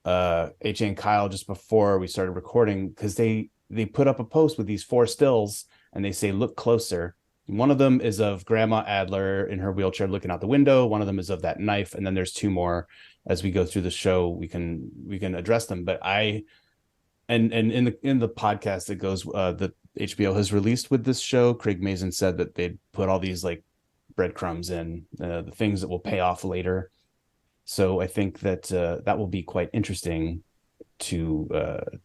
AJ and Kyle just before we started recording, because they put up a post with these 4 stills and they say, look closer. One of them is of Grandma Adler in her wheelchair looking out the window. One of them is of that knife, and then there's 2 more. As we go through the show, we can address them. But in the podcast that goes that HBO has released with this show, Craig Mazin said that they'd put all these like breadcrumbs in, the things that will pay off later. So I think that that will be quite interesting to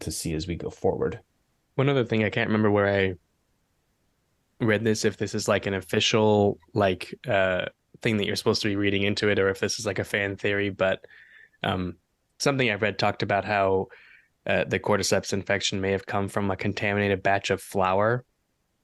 see as we go forward. One other thing, I can't remember where I read this, if this is like an official like thing that you're supposed to be reading into it, or if this is like a fan theory, but something I read talked about how the cordyceps infection may have come from a contaminated batch of flour,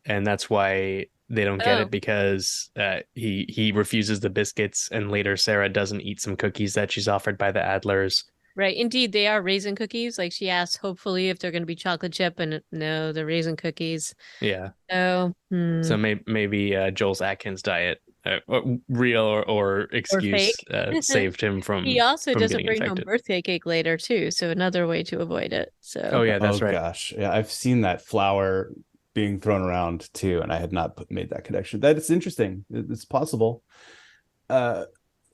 and that's why they don't get Oh. it because he refuses the biscuits, and later Sarah doesn't eat some cookies that she's offered by the Adlers. Right. Indeed, they are raisin cookies. Like she asked, hopefully, if they're going to be chocolate chip, and no, they're raisin cookies. Yeah. Oh, So maybe Joel's Atkins diet, real or or fake. excuse, saved him He also from doesn't getting bring home infected. birthday cake later too, so another way to avoid it. Oh So yeah, that's Oh right. gosh, yeah, I've seen that flour being thrown around too, and I had not made that connection. That it's interesting. It's possible. Uh,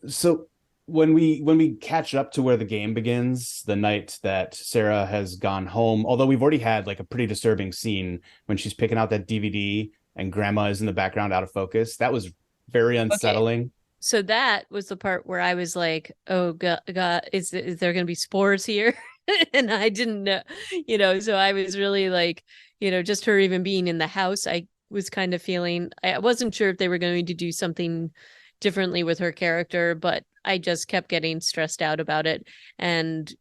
so when we catch up to where the game begins, the night that Sarah has gone home, although we've already had like a pretty disturbing scene when she's picking out that DVD and Grandma is in the background out of focus. That was very okay. unsettling. So that was the part where I was like, "Oh God, is there going to be spores here?" And I didn't know, So I was really like, just her even being in the house, I was kind of feeling I wasn't sure if they were going to do something differently with her character, but I just kept getting stressed out about it. And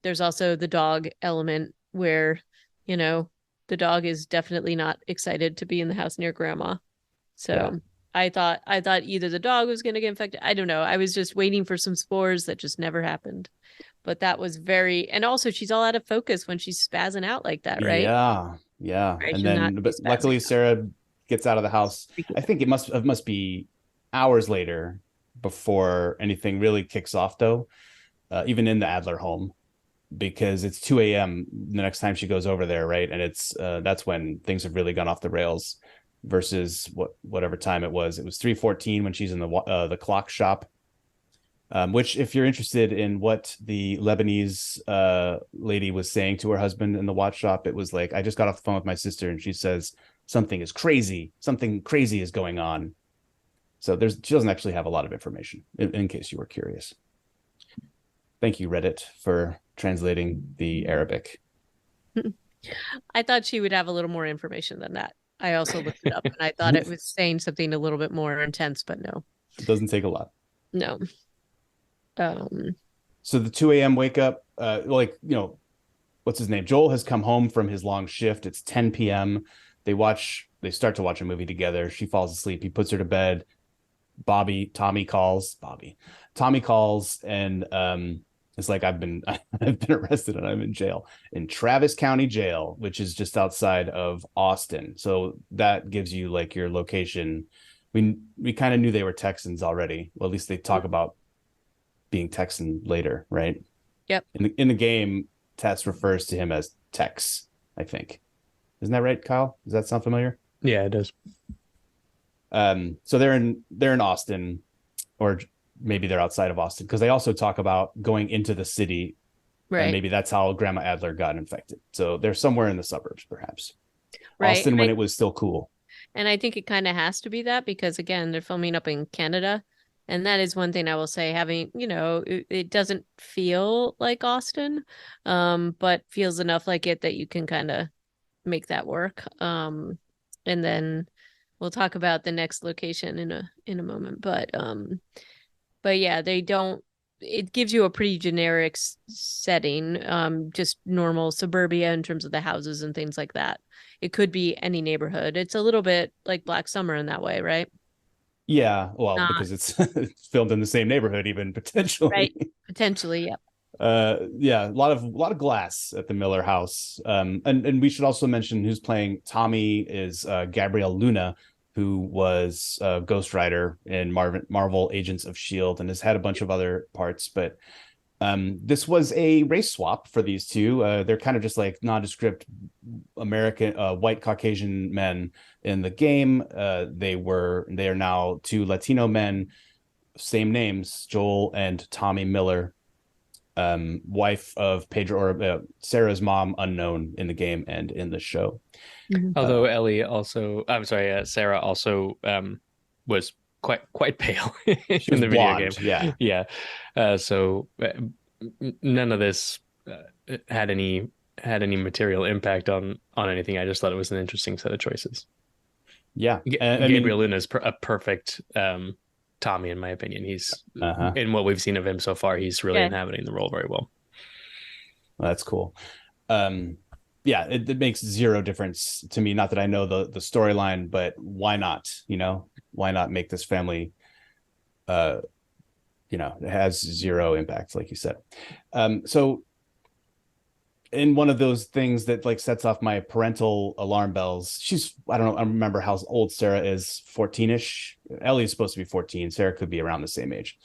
there's also the dog element where, you know, the dog is definitely not excited to be in the house near Grandma. Yeah. So I thought either the dog was going to get infected. I don't know. I was just waiting for some spores that just never happened. But that was and also she's all out of focus when she's spazzing out like that, right? Yeah, yeah. I And should not then, be but spazzing luckily out. Sarah gets out of the house. Freaking I think it must be hours later before anything really kicks off, though. Even in the Adler home, because it's 2 a.m. the next time she goes over there, right? And it's that's when things have really gone off the rails. Versus whatever time it was. It was 3:14 when she's in the clock shop. Which, if you're interested in what the Lebanese lady was saying to her husband in the watch shop, it was like, I just got off the phone with my sister and she says something is crazy. Something crazy is going on. So she doesn't actually have a lot of information, in case you were curious. Thank you, Reddit, for translating the Arabic. I thought she would have a little more information than that. I also looked it up and I thought it was saying something a little bit more intense, but no. It doesn't take a lot. No. So the 2 a.m. wake up, what's his name? Joel has come home from his long shift. It's 10 p.m. They start to watch a movie together. She falls asleep. He puts her to bed. Tommy calls, and it's like, I've been arrested and I'm in jail in Travis County Jail, which is just outside of Austin. So that gives you like your location. We kind of knew they were Texans already. Well, at least they talk about being Texan later, right? Yep. In the game, Tess refers to him as Tex, I think. Isn't that right, Kyle? Does that sound familiar? Yeah, it does. So they're in Austin, or maybe they're outside of Austin, because they also talk about going into the city, right. And maybe that's how Grandma Adler got infected. So they're somewhere in the suburbs, perhaps. Right. Austin, when it was still cool. And I think it kind of has to be that because, again, they're filming up in Canada. And that is one thing I will say, having, it doesn't feel like Austin, but feels enough like it that you can kind of make that work. And then we'll talk about the next location in a moment. But yeah, it gives you a pretty generic setting, just normal suburbia in terms of the houses and things like that. It could be any neighborhood. It's a little bit like Black Summer in that way, right? Yeah, well, because it's filmed in the same neighborhood, even potentially. Right, potentially, yeah. Yeah, a lot of glass at the Miller house. And we should also mention who's playing Tommy is Gabrielle Luna, who was Ghost Rider in Marvel Agents of S.H.I.E.L.D. and has had a bunch of other parts. But this was a race swap for these two. They're kind of just like nondescript American white Caucasian men in the game. They are now two Latino men, same names, Joel and Tommy Miller, wife of Pedro, or Sarah's mom, unknown in the game and in the show. Although Sarah also was quite pale in the video game. Yeah. So none of this had any material impact on anything. I just thought it was an interesting set of choices. Yeah, Gabriel Luna is a perfect Tommy, in my opinion. He's in what we've seen of him so far, he's really inhabiting the role very well. That's cool. yeah, it makes zero difference to me. Not that I know the storyline, but why not? Why not make this family? It has zero impact, like you said. So in one of those things that like sets off my parental alarm bells, I don't know, I remember how old Sarah is, 14ish. Ellie is supposed to be 14. Sarah could be around the same age.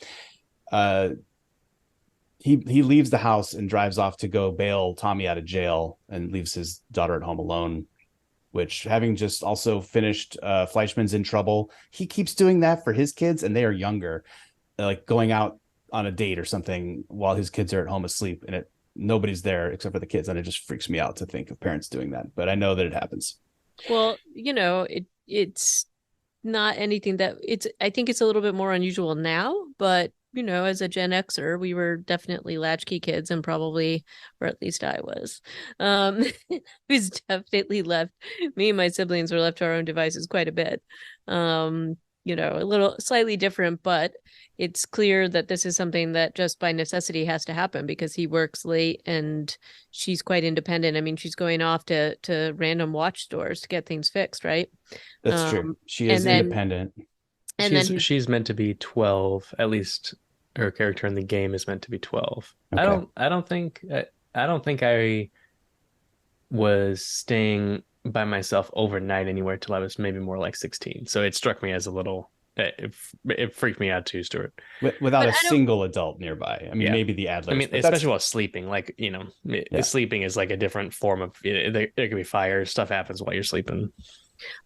He leaves the house and drives off to go bail Tommy out of jail and leaves his daughter at home alone, which, having just also finished Fleischman's in Trouble, he keeps doing that for his kids, and they are younger, like going out on a date or something while his kids are at home asleep, and nobody's there except for the kids, and it just freaks me out to think of parents doing that, but I know that it happens. Well, it's not anything that I think it's a little bit more unusual now, but as a Gen Xer, we were definitely latchkey kids, and probably, or at least I was, who's definitely left. Me and my siblings were left to our own devices quite a bit. A little slightly different, but it's clear that this is something that just by necessity has to happen because he works late and she's quite independent. I mean, she's going off to random watch stores to get things fixed, right? That's true. She is independent. And she's meant to be 12, at least her character in the game is meant to be 12. Okay. I don't think I was staying by myself overnight anywhere till I was maybe more like 16. So it struck me as a little, it freaked me out too, Stuart. Without a single adult nearby. I mean, maybe the Adlers. I mean, especially while sleeping, like, sleeping is like a different form of, there could be fire, stuff happens while you're sleeping.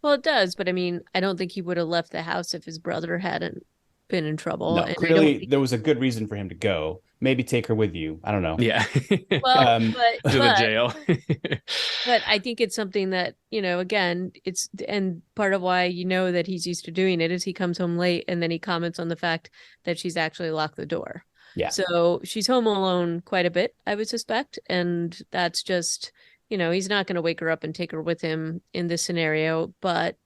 Well, it does, but I mean, I don't think he would have left the house if his brother hadn't been in trouble. No, clearly there was a good reason for him to go. Maybe take her with you. I don't know. Yeah. Well, to the jail. But I think it's something that, again, and part of why that he's used to doing it is he comes home late and then he comments on the fact that she's actually locked the door. Yeah. So she's home alone quite a bit, I would suspect. And that's just, he's not going to wake her up and take her with him in this scenario. But,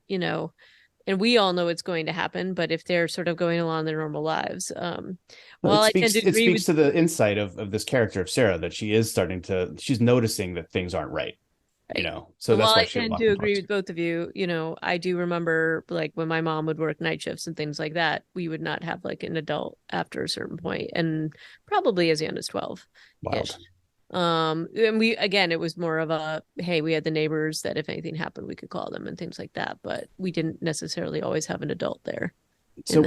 and we all know it's going to happen, but if they're sort of going along their normal lives, it speaks to the insight of this character of Sarah, that she's noticing that things aren't right. So that's why I tend to agree with both of you. I do remember, like, when my mom would work night shifts and things like that, we would not have like an adult after a certain point, and probably as young as 12. Wild. And it was more of a, hey, we had the neighbors that if anything happened we could call them and things like that, but we didn't necessarily always have an adult there. So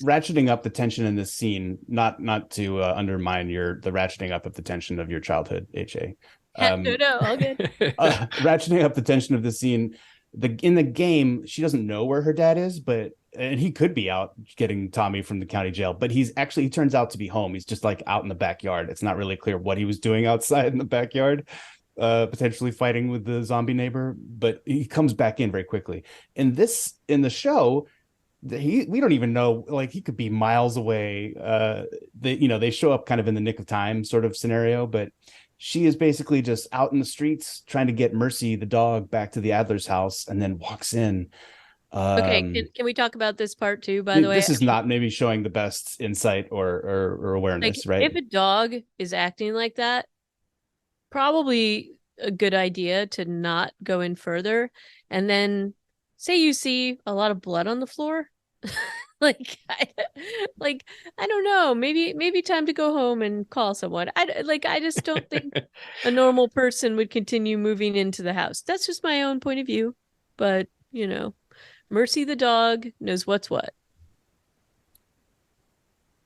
ratcheting up the tension in this scene, not to undermine the ratcheting up of the tension of your childhood, HA. No, all good. Ratcheting up the tension of the scene, in the game, she doesn't know where her dad is, and he could be out getting Tommy from the county jail, but he turns out to be home. He's just like out in the backyard. It's not really clear what he was doing outside in the backyard, potentially fighting with the zombie neighbor, but he comes back in very quickly. In the show, we don't even know, like, he could be miles away. They show up kind of in the nick of time sort of scenario, but she is basically just out in the streets trying to get Mercy, the dog, back to the Adler's house, and then walks in. Okay, can we talk about this part too, by the way? This is not maybe showing the best insight or awareness, right? If a dog is acting like that, probably a good idea to not go in further. And then say you see a lot of blood on the floor. I don't know, maybe time to go home and call someone. I just don't think a normal person would continue moving into the house. That's just my own point of view, but Mercy the dog knows what's what.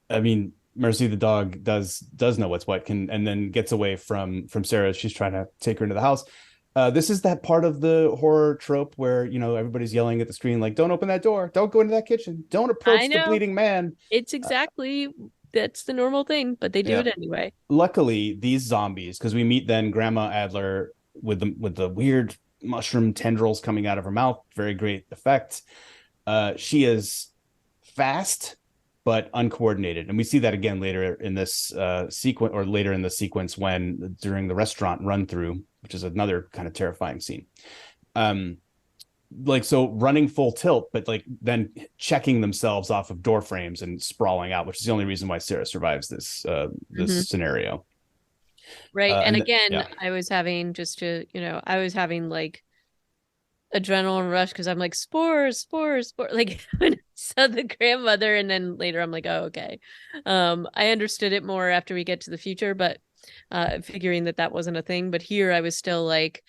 I mean, Mercy the dog does know what's what, and then gets away from Sarah. She's trying to take her into the house. This is that part of the horror trope where, everybody's yelling at the screen, like, don't open that door, don't go into that kitchen, don't approach the bleeding man. It's exactly, that's the normal thing, but they do it anyway. Luckily, these zombies, because we meet then Grandma Adler with the weird mushroom tendrils coming out of her mouth, very great effect. She is fast but uncoordinated, and we see that again later in this sequence, or later in the sequence when during the restaurant run through, which is another kind of terrifying scene. So running full tilt, but like then checking themselves off of door frames and sprawling out, which is the only reason why Sarah survives this scenario. Right. And again, yeah. I was having I was having like adrenaline rush because I'm like spores. Like when I saw the grandmother, and then later I'm like, oh, okay. I understood it more after we get to the future, but figuring that wasn't a thing. But here I was still like,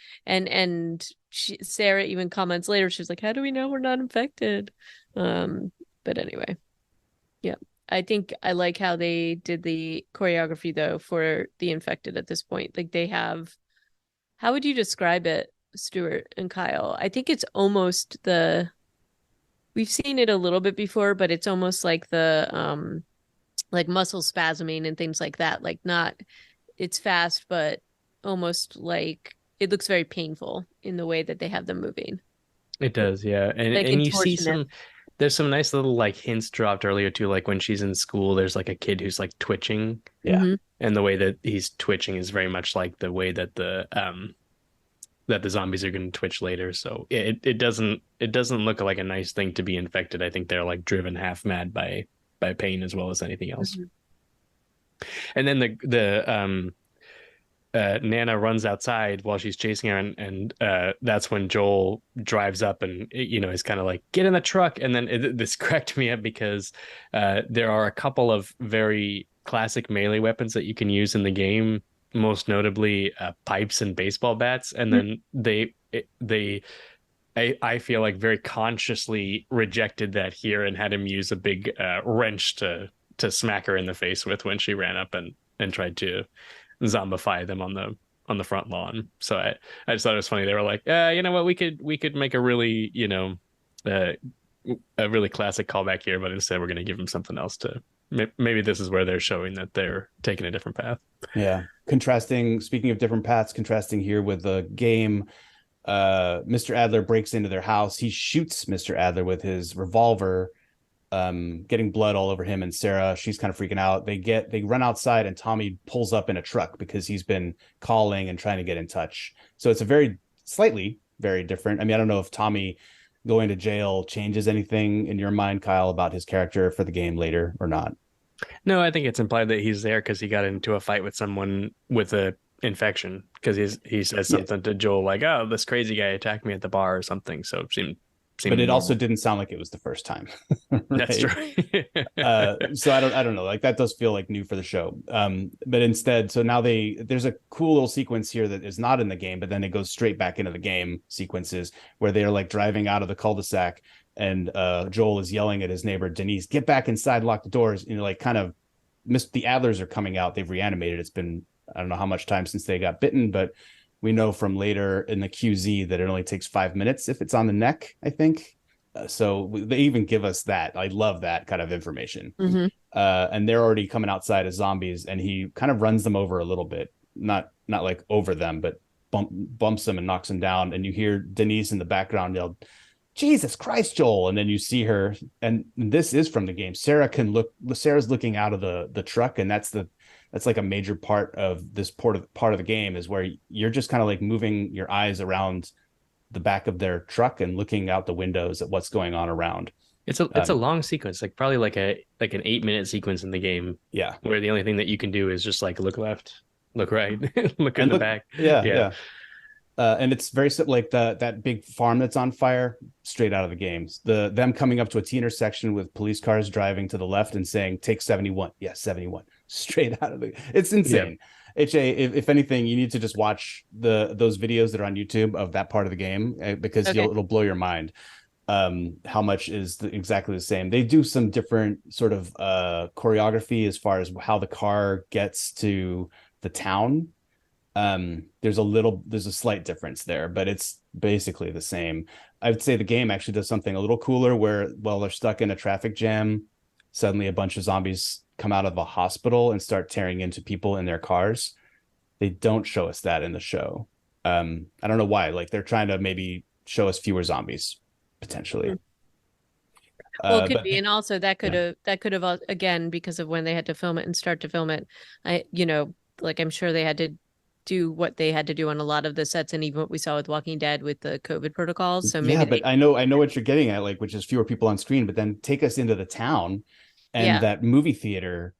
Sarah even comments later. She was like, how do we know we're not infected? But anyway, yeah. I think I like how they did the choreography though for the infected at this point. Like they have, how would you describe it, Stuart and Kyle? I think it's almost we've seen it a little bit before, but it's almost like the like muscle spasming and things like that. Like not, it's fast, but almost like it looks very painful in the way that they have them moving. It does, yeah. Like And you see contortionist. there's some nice little like hints dropped earlier too, like when she's in school, there's like a kid who's like twitching. Yeah. Mm-hmm. And the way that he's twitching is very much like the way that the zombies are going to twitch later. So it doesn't look like a nice thing to be infected. I think they're like driven half mad by pain as well as anything else. Mm-hmm. And then Nana runs outside while she's chasing her, and that's when Joel drives up and is kind of like, get in the truck. And then this cracked me up because there are a couple of very classic melee weapons that you can use in the game, most notably pipes and baseball bats. And then I feel like very consciously rejected that here and had him use a big wrench to smack her in the face with when she ran up and tried to zombify them on the front lawn. So I just thought it was funny. They were like, you know what, we could make a really a really classic callback here, but instead we're going to give them something else to. Maybe this is where they're showing that they're taking a different path. Yeah. Speaking of different paths, contrasting here with the game, Mr. Adler breaks into their house. He shoots Mr. Adler with his revolver, getting blood all over him and Sarah. She's kind of freaking out. They run outside, and Tommy pulls up in a truck because he's been calling and trying to get in touch. So it's a slightly very different. I mean, I don't know if Tommy going to jail changes anything in your mind, Kyle, about his character for the game later or not. No, I think it's implied that he's there because he got into a fight with someone with a infection, because he says something to Joel like, oh, this crazy guy attacked me at the bar or something. So it seemed but it normal. also didn't sound like it was the first time. Right? That's true. So I don't know, like that does feel like new for the show. But instead, so now there's a cool little sequence here that is not in the game, but then it goes straight back into the game sequences where they're like driving out of the cul-de-sac, and Joel is yelling at his neighbor Denise, get back inside, lock the doors. Like kind of the Adlers are coming out. They've reanimated. It's been, I don't know how much time since they got bitten, but we know from later in the QZ that it only takes 5 minutes if it's on the neck, I think. So they even give us that. I love that kind of information. Mm-hmm. And they're already coming outside as zombies, and he kind of runs them over a little bit, not like over them, but bumps them and knocks them down. And you hear Denise in the background yell, Jesus Christ, Joel. And then you see her, and this is from the game. Sarah's looking out of the truck, and that's like a major part of this part of the game, is where you're just kind of like moving your eyes around the back of their truck and looking out the windows at what's going on around. It's a long sequence, like probably like an 8-minute sequence in the game. Yeah, where the only thing that you can do is just like look left, look right, look in the back. Yeah. And it's very simple, like that big farm that's on fire, straight out of the games. Them coming up to a T intersection with police cars driving to the left and saying, take 71. Yeah, 71. Straight out of it's insane. Yeah. If anything, you need to just watch those videos that are on YouTube of that part of the game, because it'll blow your mind how much is exactly the same. They do some different sort of choreography as far as how the car gets to the town. There's a slight difference there, but it's basically the same. I would say the game actually does something a little cooler where, while they're stuck in a traffic jam, suddenly a bunch of zombies come out of a hospital and start tearing into people in their cars. They don't show us that in the show. I don't know why. Like they're trying to maybe show us fewer zombies potentially. Well, it could be, and also that could have again, because of when they had to film it and start to film it. I'm sure they had to do what they had to do on a lot of the sets, and even what we saw with Walking Dead with the COVID protocols. So maybe but I know what you're getting at, like, which is fewer people on screen, but then take us into the town and that movie theater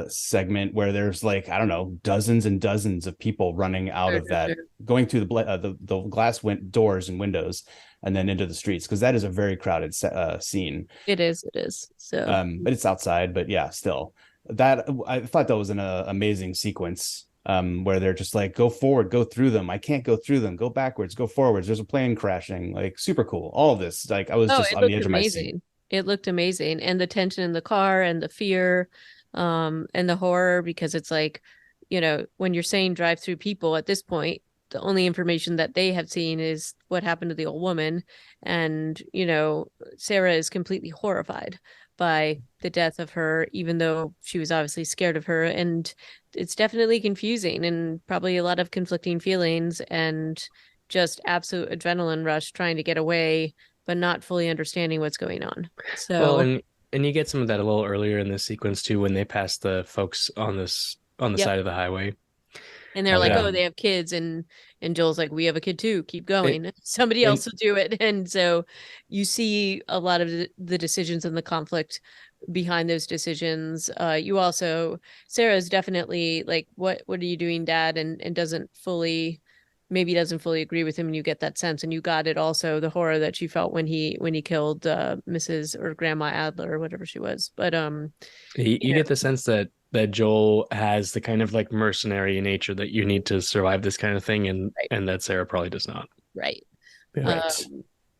segment where there's like, I don't know, dozens and dozens of people running out of that, going through the glass doors and windows and then into the streets, because that is a very crowded scene. It is. So but it's outside. But yeah, still, that I thought that was an amazing sequence, where they're just like, go forward, go through them. I can't go through them. Go backwards, go forwards. There's a plane crashing. Like, super cool. All of this, like, I was just on the edge of my seat. It looked amazing, and the tension in the car and the fear, and the horror, because it's like, when you're saying drive through people at this point, the only information that they have seen is what happened to the old woman. And, Sarah is completely horrified by the death of her, even though she was obviously scared of her. And it's definitely confusing and probably a lot of conflicting feelings and just absolute adrenaline rush trying to get away, but not fully understanding what's going on. So, well, and you get some of that a little earlier in this sequence too, when they pass the folks on the side of the highway. And they're like, oh, they have kids. And Joel's like, we have a kid too. Keep going. Somebody else will do it. And so you see a lot of the decisions and the conflict behind those decisions. You also, Sarah's definitely like, what are you doing, Dad? And doesn't fully agree with him. And you get that sense. And you got it also, the horror that she felt when he killed Mrs. or Grandma Adler or whatever she was. But you get the sense that Joel has the kind of like mercenary nature that you need to survive this kind of thing, and that Sarah probably does not. Right. Right.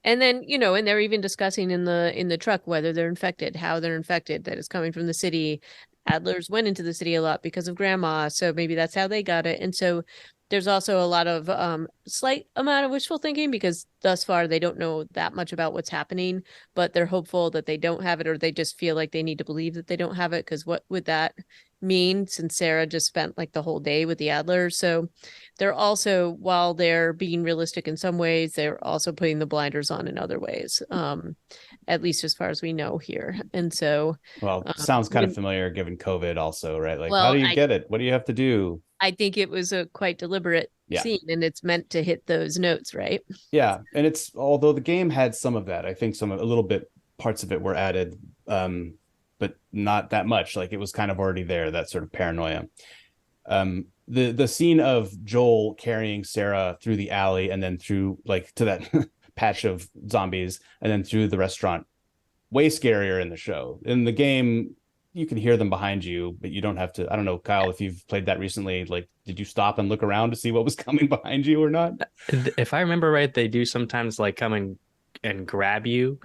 And then, and they're even discussing in the truck whether they're infected, how they're infected, that it's coming from the city. Adlers went into the city a lot because of Grandma, so maybe that's how they got it. And so there's also a lot of slight amount of wishful thinking, because thus far they don't know that much about what's happening, but they're hopeful that they don't have it, or they just feel like they need to believe that they don't have it, because what would that mean, since Sarah just spent like the whole day with the Adlers? So they're also, while they're being realistic in some ways, they're also putting the blinders on in other ways, at least as far as we know here. And so, well, sounds kind of familiar given COVID also, right? Like, how do you get it? What do you have to do? I think it was a quite deliberate scene, and it's meant to hit those notes, right? Yeah. And it's, although the game had some of that, I think a little bit parts of it were added, but not that much. Like, it was kind of already there, that sort of paranoia. The scene of Joel carrying Sarah through the alley and then through like to that patch of zombies and then through the restaurant, way scarier in the show. In the game, you can hear them behind you, but you don't have to. I don't know, Kyle, if you've played that recently, like, did you stop and look around to see what was coming behind you or not? If I remember right, they do sometimes like come and grab you,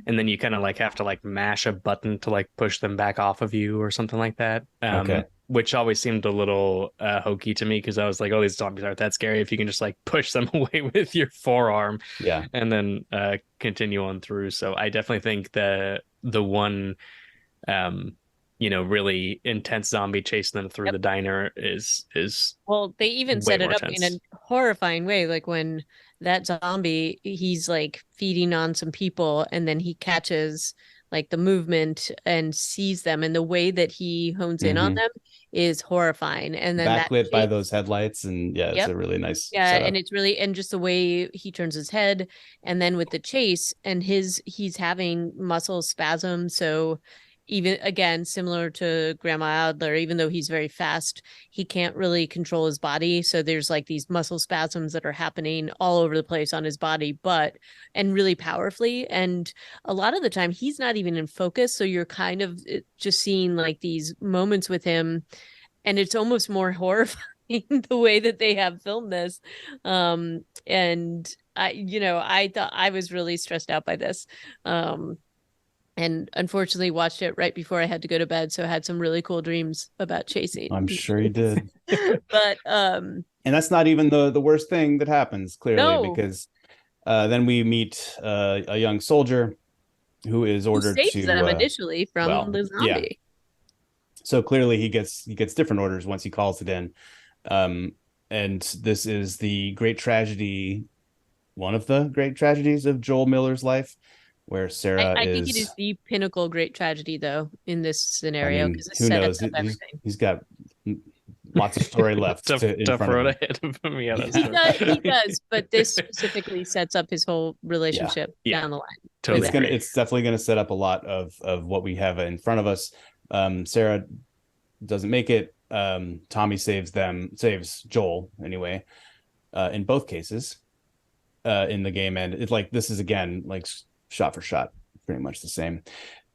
and then you kind of like have to like mash a button to like push them back off of you or something like that. Okay. Which always seemed a little hokey to me, because I was like, oh, these zombies aren't that scary if you can just like push them away with your forearm, and then continue on through. So I definitely think the one really intense zombie chasing them through the diner is well, they even set it up in a horrifying way, like when that zombie, he's like feeding on some people, and then he catches like the movement and sees them, and the way that he hones in on them is horrifying. And then backlit by those headlights, and it's a really nice setup. And it's really, and just the way he turns his head, and then with the chase, and he's having muscle spasms. So even again, similar to Grandma Adler, even though he's very fast, he can't really control his body. So there's like these muscle spasms that are happening all over the place on his body, and really powerfully. And a lot of the time he's not even in focus. So you're kind of just seeing like these moments with him, and it's almost more horrifying the way that they have filmed this. And I thought I was really stressed out by this. And unfortunately watched it right before I had to go to bed. So I had some really cool dreams about chasing. I'm sure you did. But and that's not even the worst thing that happens, clearly, because then we meet a young soldier who is ordered to save them initially from the zombie. Yeah. So clearly he gets different orders once he calls it in. And this is the great tragedy, one of the great tragedies of Joel Miller's life, where Sarah I think it is the pinnacle great tragedy, though, in this scenario. Who knows? He's got lots of story left. tough road ahead of him. Yeah, he does, but this specifically sets up his whole relationship down the line. Totally, it's definitely going to set up a lot of what we have in front of us. Sarah doesn't make it. Tommy saves Joel anyway, in both cases, in the game. And it's like, this is again, like shot for shot, pretty much the same.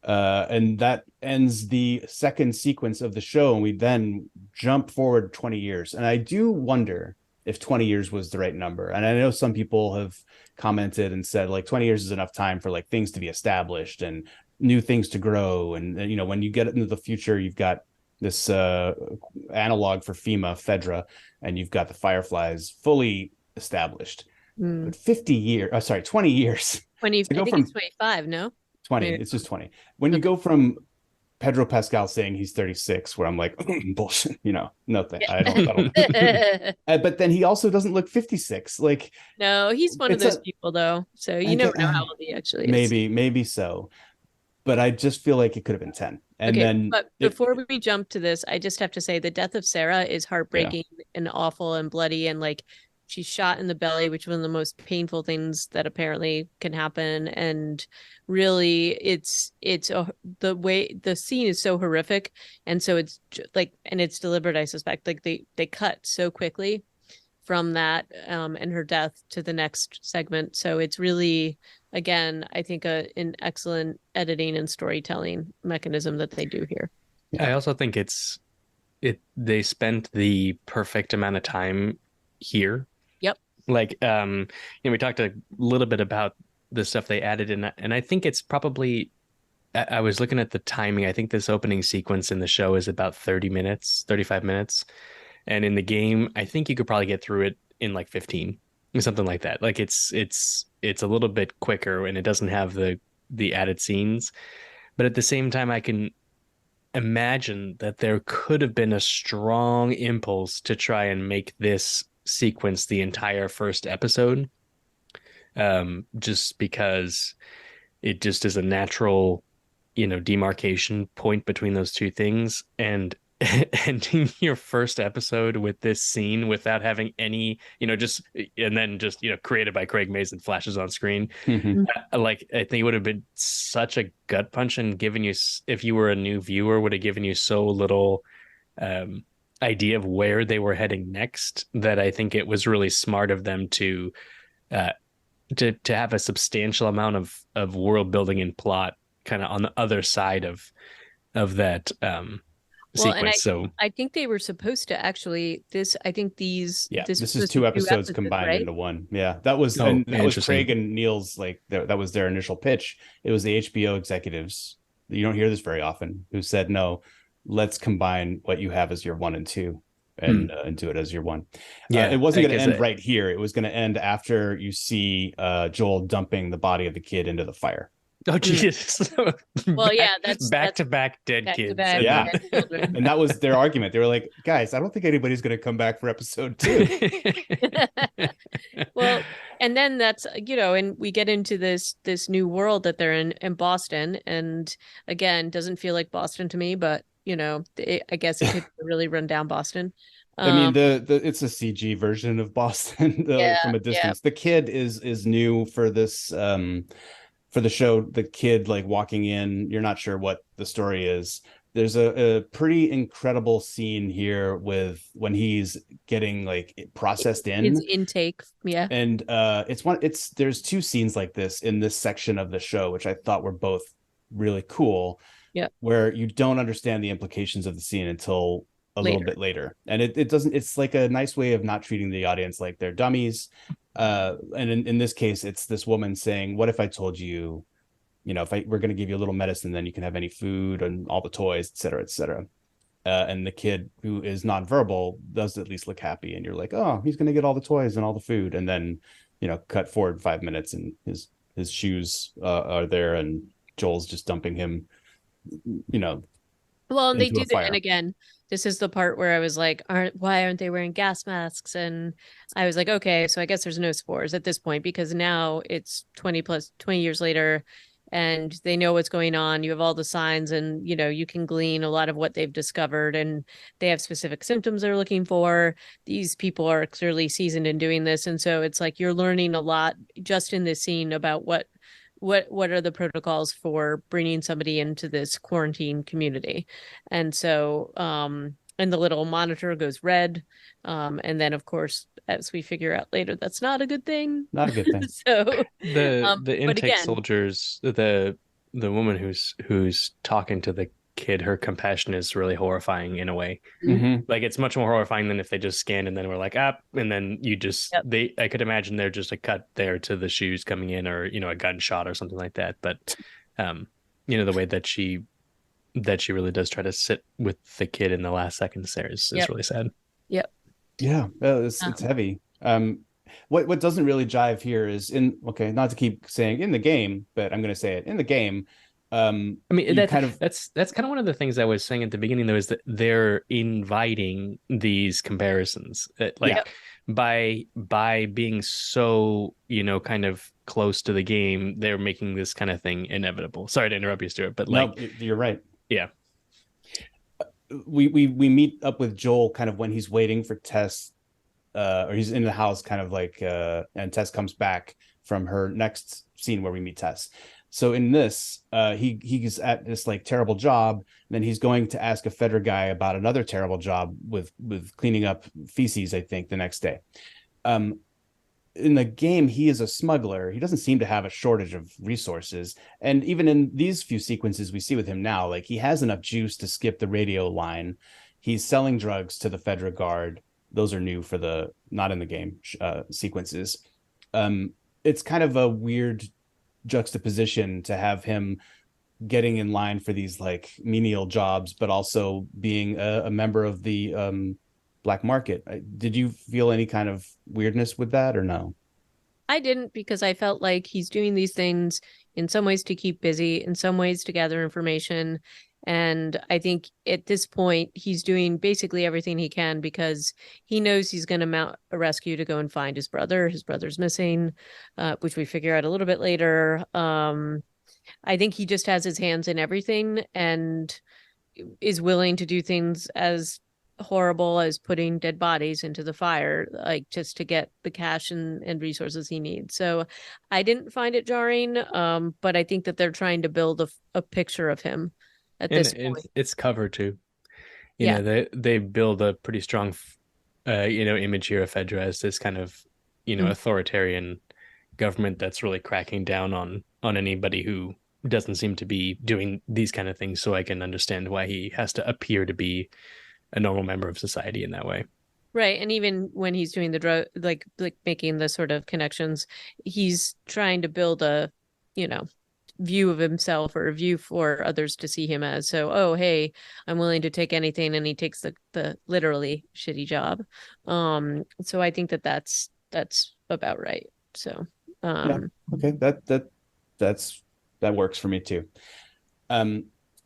And that ends the second sequence of the show. And we then jump forward 20 years. And I do wonder if 20 years was the right number. And I know some people have commented and said like 20 years is enough time for like things to be established and new things to grow. And, you know, when you get into the future, you've got this analog for Fedra, and you've got the Fireflies fully established. But 20 years. 20, I think it's 25, no? 20, it's just 20. When you go from Pedro Pascal saying he's 36, where I'm like, bullshit, you know, no thing. I don't. But then he also doesn't look 56. Like, no, he's one of those people though. So you never know how old he actually is. Maybe so. But I just feel like it could have been 10. And okay, then but before we jump to this, I just have to say the death of Sarah is heartbreaking and awful and bloody, and like she's shot in the belly, which is one of the most painful things that apparently can happen. And really, it's the way the scene is so horrific, and so it's like, and it's deliberate, I suspect. Like they cut so quickly from that and her death to the next segment. So it's really, again, I think an excellent editing and storytelling mechanism that they do here. I also think they spent the perfect amount of time here. Yep. Like, we talked a little bit about the stuff they added in, and I think it's probably, I was looking at the timing. I think this opening sequence in the show is about 35 minutes. And in the game, I think you could probably get through it in like 15, something like that. Like it's a little bit quicker, and it doesn't have the added scenes. But at the same time, I can imagine that there could have been a strong impulse to try and make this sequence the entire first episode, just because it just is a natural, demarcation point between those two things. And ending your first episode with this scene without having any, created by Craig Mazin flashes on screen. Like, I think it would have been such a gut punch, and given you, if you were a new viewer, would have given you so little idea of where they were heading next, that I think it was really smart of them to have a substantial amount of world building and plot kind of on the other side of that sequence. I think they were supposed to actually this is two episodes combined into one. That was Craig and Neil's, like, that was their initial pitch. It was the HBO executives, you don't hear this very often, who said, no, let's combine what you have as your 1 and 2 and do it as your 1. It wasn't going to end right here. It was going to end after you see Joel dumping the body of the kid into the fire. Oh, Jesus. Well, that's back-to-back dead kids. And that was their argument. They were like, guys, I don't think anybody's going to come back for episode 2. Well, and then that's, and we get into this new world that they're in Boston. And again, doesn't feel like Boston to me, but, I guess it could really run down Boston. I mean, it's a CG version of Boston from a distance. The kid is new for this, for the show. The kid, like, walking in, you're not sure what the story is. There's a pretty incredible scene here with when he's getting like processed in his intake. And there's 2 scenes like this in this section of the show, which I thought were both really cool. Where you don't understand the implications of the scene until a little bit later. And it doesn't, it's like a nice way of not treating the audience like they're dummies. And in this case, it's this woman saying, what if I told you, if we're going to give you a little medicine, then you can have any food and all the toys, et cetera, et cetera. And the kid, who is nonverbal, does at least look happy. And you're like, oh, he's going to get all the toys and all the food. And then, cut forward 5 minutes, and his shoes are there, and Joel's just dumping him, Well, and they do that. And again, this is the part where I was like, why aren't they wearing gas masks? And I was like, okay, so I guess there's no spores at this point, because now it's 20 years later, and they know what's going on. You have all the signs, and, you can glean a lot of what they've discovered, and they have specific symptoms they're looking for. These people are clearly seasoned in doing this. And so it's like, you're learning a lot just in this scene about what what are the protocols for bringing somebody into this quarantine community. And so and the little monitor goes red, and then of course, as we figure out later, that's not a good thing. Not a good thing. So The but intake again, soldiers, the woman who's talking to the kid, her compassion is really horrifying in a way. Mm-hmm. Like it's much more horrifying than if they just scanned and then were like, ah, and then you just Yep. I could imagine they're just a cut there to the shoes coming in, or a gunshot or something like that. But the way that she really does try to sit with the kid in the last seconds there is Yep. really sad. Yep. Yeah, it's heavy. What doesn't really jive here is not to keep saying in the game, but I'm going to say it in the game. I mean, that's kind of one of the things I was saying at the beginning, though, is that they're inviting these comparisons. By being so, kind of close to the game, they're making this kind of thing inevitable. Sorry to interrupt you, Stuart, but no, you're right. Yeah. We meet up with Joel kind of when he's waiting for Tess, or he's in the house, kind of like, and Tess comes back from her next scene where we meet Tess. So in this, he's at this like terrible job, and then he's going to ask a Fedra guy about another terrible job with cleaning up feces, I think, the next day. In the game, he is a smuggler. He doesn't seem to have a shortage of resources. And even in these few sequences we see with him now, like he has enough juice to skip the radio line. He's selling drugs to the Fedra guard. Those are new for the not in the game sequences. It's kind of a weird juxtaposition to have him getting in line for these like menial jobs, but also being a member of the black market. Did you feel any kind of weirdness with that or no? I didn't, because I felt like he's doing these things in some ways to keep busy, in some ways to gather information. And I think at this point, he's doing basically everything he can because he knows he's going to mount a rescue to go and find his brother. His brother's missing, which we figure out a little bit later. I think he just has his hands in everything and is willing to do things as horrible as putting dead bodies into the fire, like just to get the cash and resources he needs. So I didn't find it jarring, but I think that they're trying to build a picture of him at this point. It's cover too. They build a pretty strong image here of Fedra as this kind of authoritarian government that's really cracking down on anybody who doesn't seem to be doing these kind of things. So I can understand why he has to appear to be a normal member of society in that way. Right. And even when he's doing the drug, like making the sort of connections, he's trying to build a, view of himself or a view for others to see him as. So, oh, hey, I'm willing to take anything. And he takes the literally shitty job. So I think that's about right. So, yeah. Okay. That works for me too.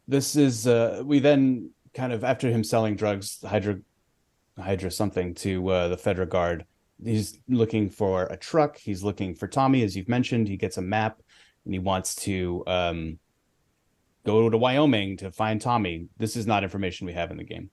This is, we then kind of, after him selling drugs, Hydra something to the Fedra guard, he's looking for a truck. He's looking for Tommy, as you've mentioned. He gets a map and he wants to go to Wyoming to find Tommy. This is not information we have in the game.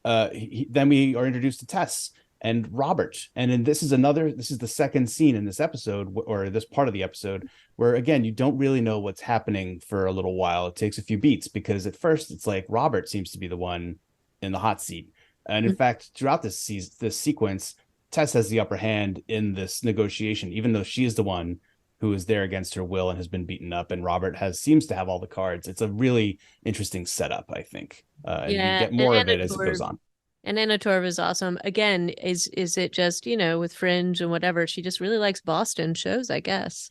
Then we are introduced to Tess and Robert. And then this is the second scene in this episode, or this part of the episode, where again, you don't really know what's happening for a little while. It takes a few beats because at first it's like Robert seems to be the one in the hot seat. And in fact, throughout this sequence, Tess has the upper hand in this negotiation, even though she is the one who is there against her will and has been beaten up, and Robert seems to have all the cards. It's a really interesting setup, I think. And you get more of it as it goes on. And Anna Torv is awesome. Again, is it just, with Fringe and whatever, she just really likes Boston shows, I guess.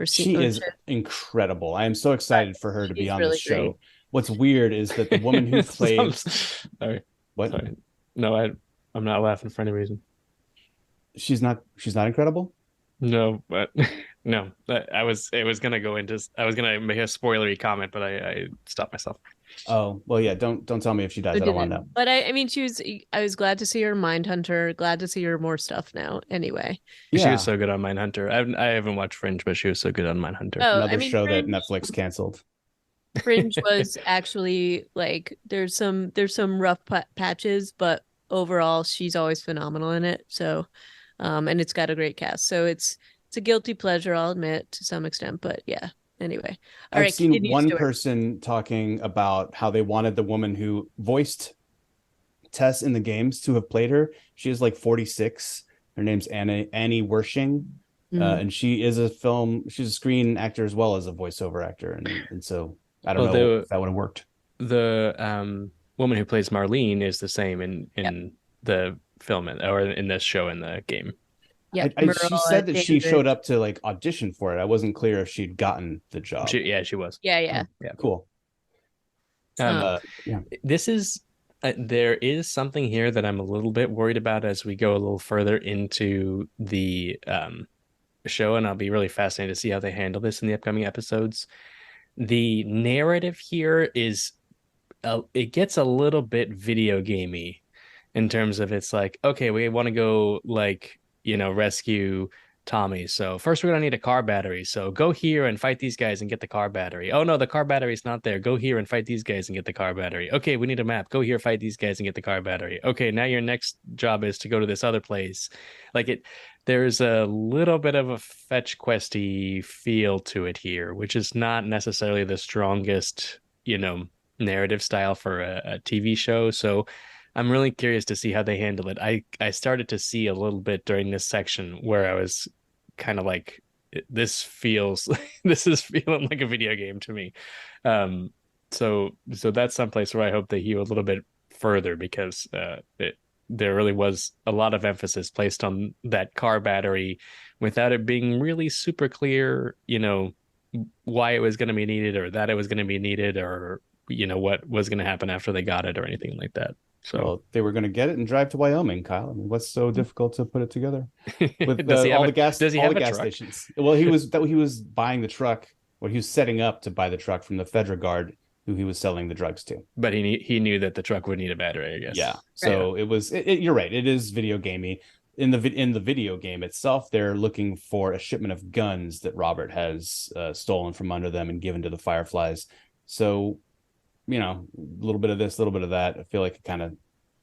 She is incredible. I am so excited for her to be on this show. Great. What's weird is that the woman who played... Sorry. What? Sorry. No, I'm not laughing for any reason. She's not incredible? No, but no. I was gonna make a spoilery comment, but I stopped myself. Oh, well, yeah, don't tell me if she dies. I don't want to know. But I mean, I was glad to see her Mindhunter, glad to see her more stuff now anyway. Yeah. She was so good on Mindhunter. I haven't watched Fringe, but she was so good on Mindhunter. Another show Fringe, that Netflix canceled. Fringe was actually like, there's some rough patches, but overall she's always phenomenal in it. So, and it's got a great cast. So it's a guilty pleasure, I'll admit, to some extent, but yeah. Anyway, all I've right, seen continue, one Stuart. person talking about how they wanted the woman who voiced Tess in the games to have played her. She is like 46. Her name's Annie Wershing. And she is she's a screen actor as well as a voiceover actor. And so I don't Well, know if that would have worked. the woman who plays Marlene is the same Yep. in the film or in this show in the game. Yep. She Marilla said that she Dandridge. showed up to like audition for it. I wasn't clear if she'd gotten the job. She was. Yeah. Yeah. Cool. Yeah. This is there is something here that I'm a little bit worried about as we go a little further into the show, and I'll be really fascinated to see how they handle this in the upcoming episodes. The narrative here is it gets a little bit video gamey in terms of it's like, okay, we want to go like, rescue Tommy. So first we're gonna need a car battery. So go here and fight these guys and get the car battery. Oh no, the car battery's not there. Go here and fight these guys and get the car battery. Okay, we need a map. Go here, fight these guys and get the car battery. Okay, now your next job is to go to this other place. There's a little bit of a fetch questy feel to it here, which is not necessarily the strongest, narrative style for a TV show. So I'm really curious to see how they handle it. I started to see a little bit during this section where I was kind of like, this is feeling like a video game to me. So that's someplace where I hope they hew a little bit further, because there really was a lot of emphasis placed on that car battery without it being really super clear, why it was going to be needed, or that it was going to be needed, or what was going to happen after they got it or anything like that. So well, they were going to get it and drive to Wyoming, Kyle. I mean, what's so difficult to put it together with all the gas stations? Well, he was buying the truck, or he was setting up to buy the truck from the Federal Guard, who he was selling the drugs to. But he knew that the truck would need a battery, I guess. Yeah. So you're right. It is video gamey. In the video game itself, they're looking for a shipment of guns that Robert has stolen from under them and given to the Fireflies. So, a little bit of this, a little bit of that. I feel like it kind of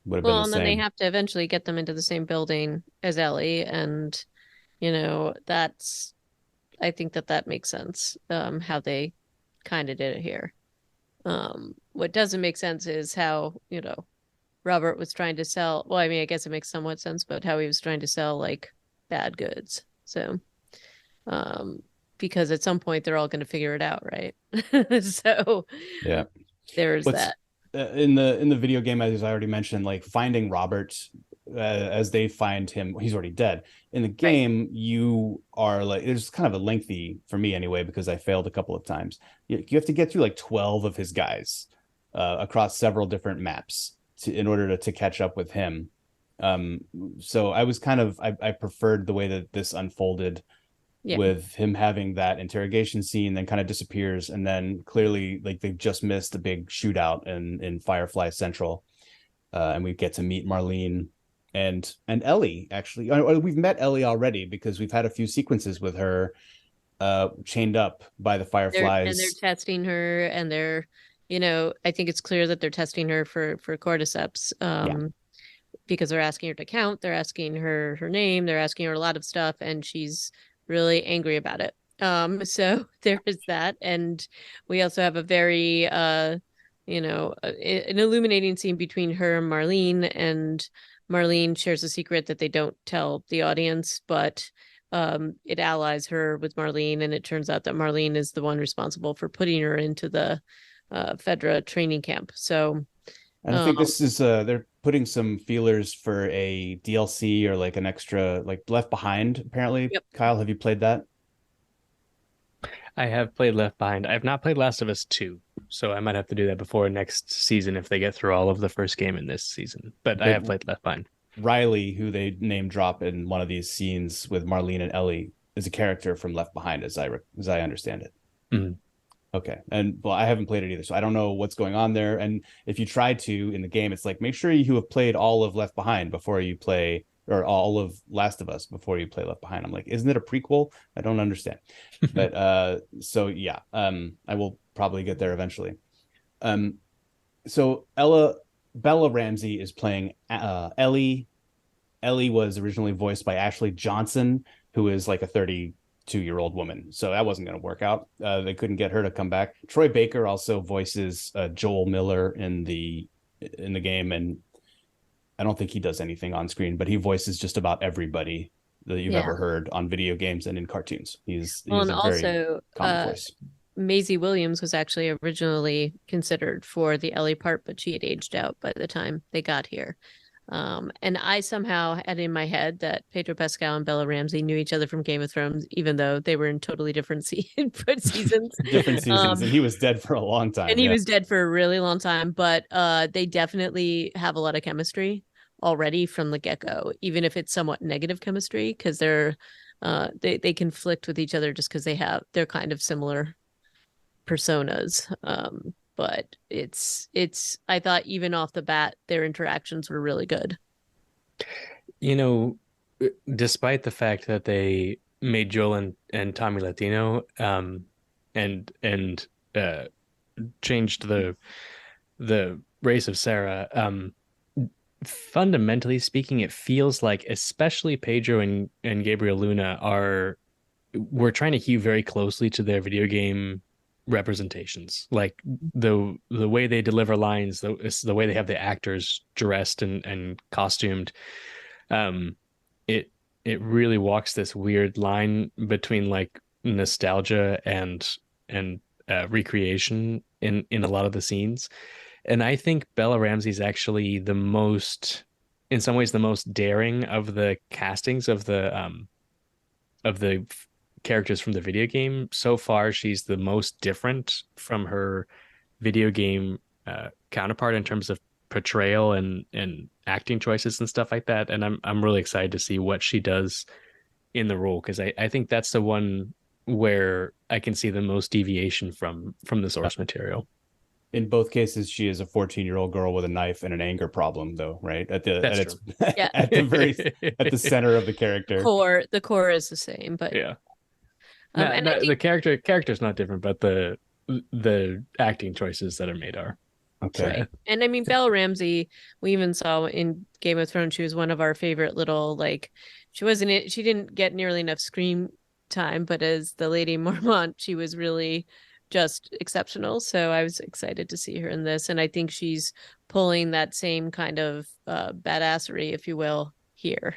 would have been the same. Well, and then they have to eventually get them into the same building as Ellie, and I think that makes sense. How they kind of did it here. What doesn't make sense is how Robert was trying to sell. Well, I mean, I guess it makes somewhat sense, but how he was trying to sell like bad goods. So, because at some point they're all going to figure it out, right? So, yeah. There's that. In the video game, as I already mentioned, like finding Robert as they find him, he's already dead. In the game, you are like, it's kind of a lengthy, for me anyway, because I failed a couple of times. You have to get through like 12 of his guys across several different maps in order to catch up with him. So I was I preferred the way that this unfolded. Yeah. With him having that interrogation scene, then kind of disappears, and then clearly like they've just missed a big shootout in Firefly Central, and we get to meet Marlene and Ellie. Actually, we've met Ellie already because we've had a few sequences with her chained up by the Fireflies, and they're testing her, and they're I think it's clear that they're testing her for cordyceps. Because they're asking her to count, they're asking her name, they're asking her a lot of stuff, and she's really angry about it. So there is that. And we also have a very an illuminating scene between her and Marlene shares a secret that they don't tell the audience, but it allies her with Marlene, and it turns out that Marlene is the one responsible for putting her into the Fedra training camp. So and I think this is they're putting some feelers for a DLC or like an extra, like Left Behind, apparently. Yep. Kyle, have you played that? I have played Left Behind. I have not played Last of Us 2, so I might have to do that before next season if they get through all of the first game in this season. But I have played Left Behind. Riley, who they name drop in one of these scenes with Marlene and Ellie, is a character from Left Behind, as I understand it. Mm-hmm. Okay. And well, I haven't played it either, so I don't know what's going on there. And if you try to in the game, it's like, make sure you have played all of Left Behind before you play, or all of Last of Us before you play Left Behind. I'm like, isn't it a prequel? I don't understand. But so yeah, I will probably get there eventually. So Bella Ramsey is playing Ellie. Ellie was originally voiced by Ashley Johnson, who is like a 32 2-year-old woman, so that wasn't going to work out. They couldn't get her to come back. Troy Baker also voices Joel Miller in the game, and I don't think he does anything on screen, but he voices just about everybody that you've ever heard on video games and in cartoons. He's and a also very common voice. Maisie Williams was actually originally considered for the Ellie part, but she had aged out by the time they got here. And I somehow had in my head that Pedro Pascal and Bella Ramsey knew each other from Game of Thrones, even though they were in totally different seasons. Different seasons, and he was dead for a long time. And he was dead for a really long time, but they definitely have a lot of chemistry already from the get-go, even if it's somewhat negative chemistry, because they conflict with each other just because they're kind of similar personas. But it's I thought even off the bat their interactions were really good. Despite the fact that they made Joel and Tommy Latino, and changed the race of Sarah, fundamentally speaking, it feels like especially Pedro and Gabriel Luna we're trying to hew very closely to their video game representations, like the way they deliver lines, the way they have the actors dressed and costumed. It really walks this weird line between like nostalgia and recreation in a lot of the scenes. And I think Bella Ramsey's actually in some ways the most daring of the castings of the characters from the video game. So far, she's the most different from her video game counterpart in terms of portrayal and acting choices and stuff like that. And I'm really excited to see what she does in the role, because I think that's the one where I can see the most deviation from the source material. In both cases, she is a 14-year-old girl with a knife and an anger problem, though, right? At the center of the character. The core is the same, but yeah. The character's not different, but the acting choices that are made are. Okay. Right. And I mean, Bella Ramsey, we even saw in Game of Thrones, she was one of our favorite little, like, she didn't get nearly enough screen time, but as the Lady Mormont, she was really just exceptional. So I was excited to see her in this. And I think she's pulling that same kind of badassery, if you will, here.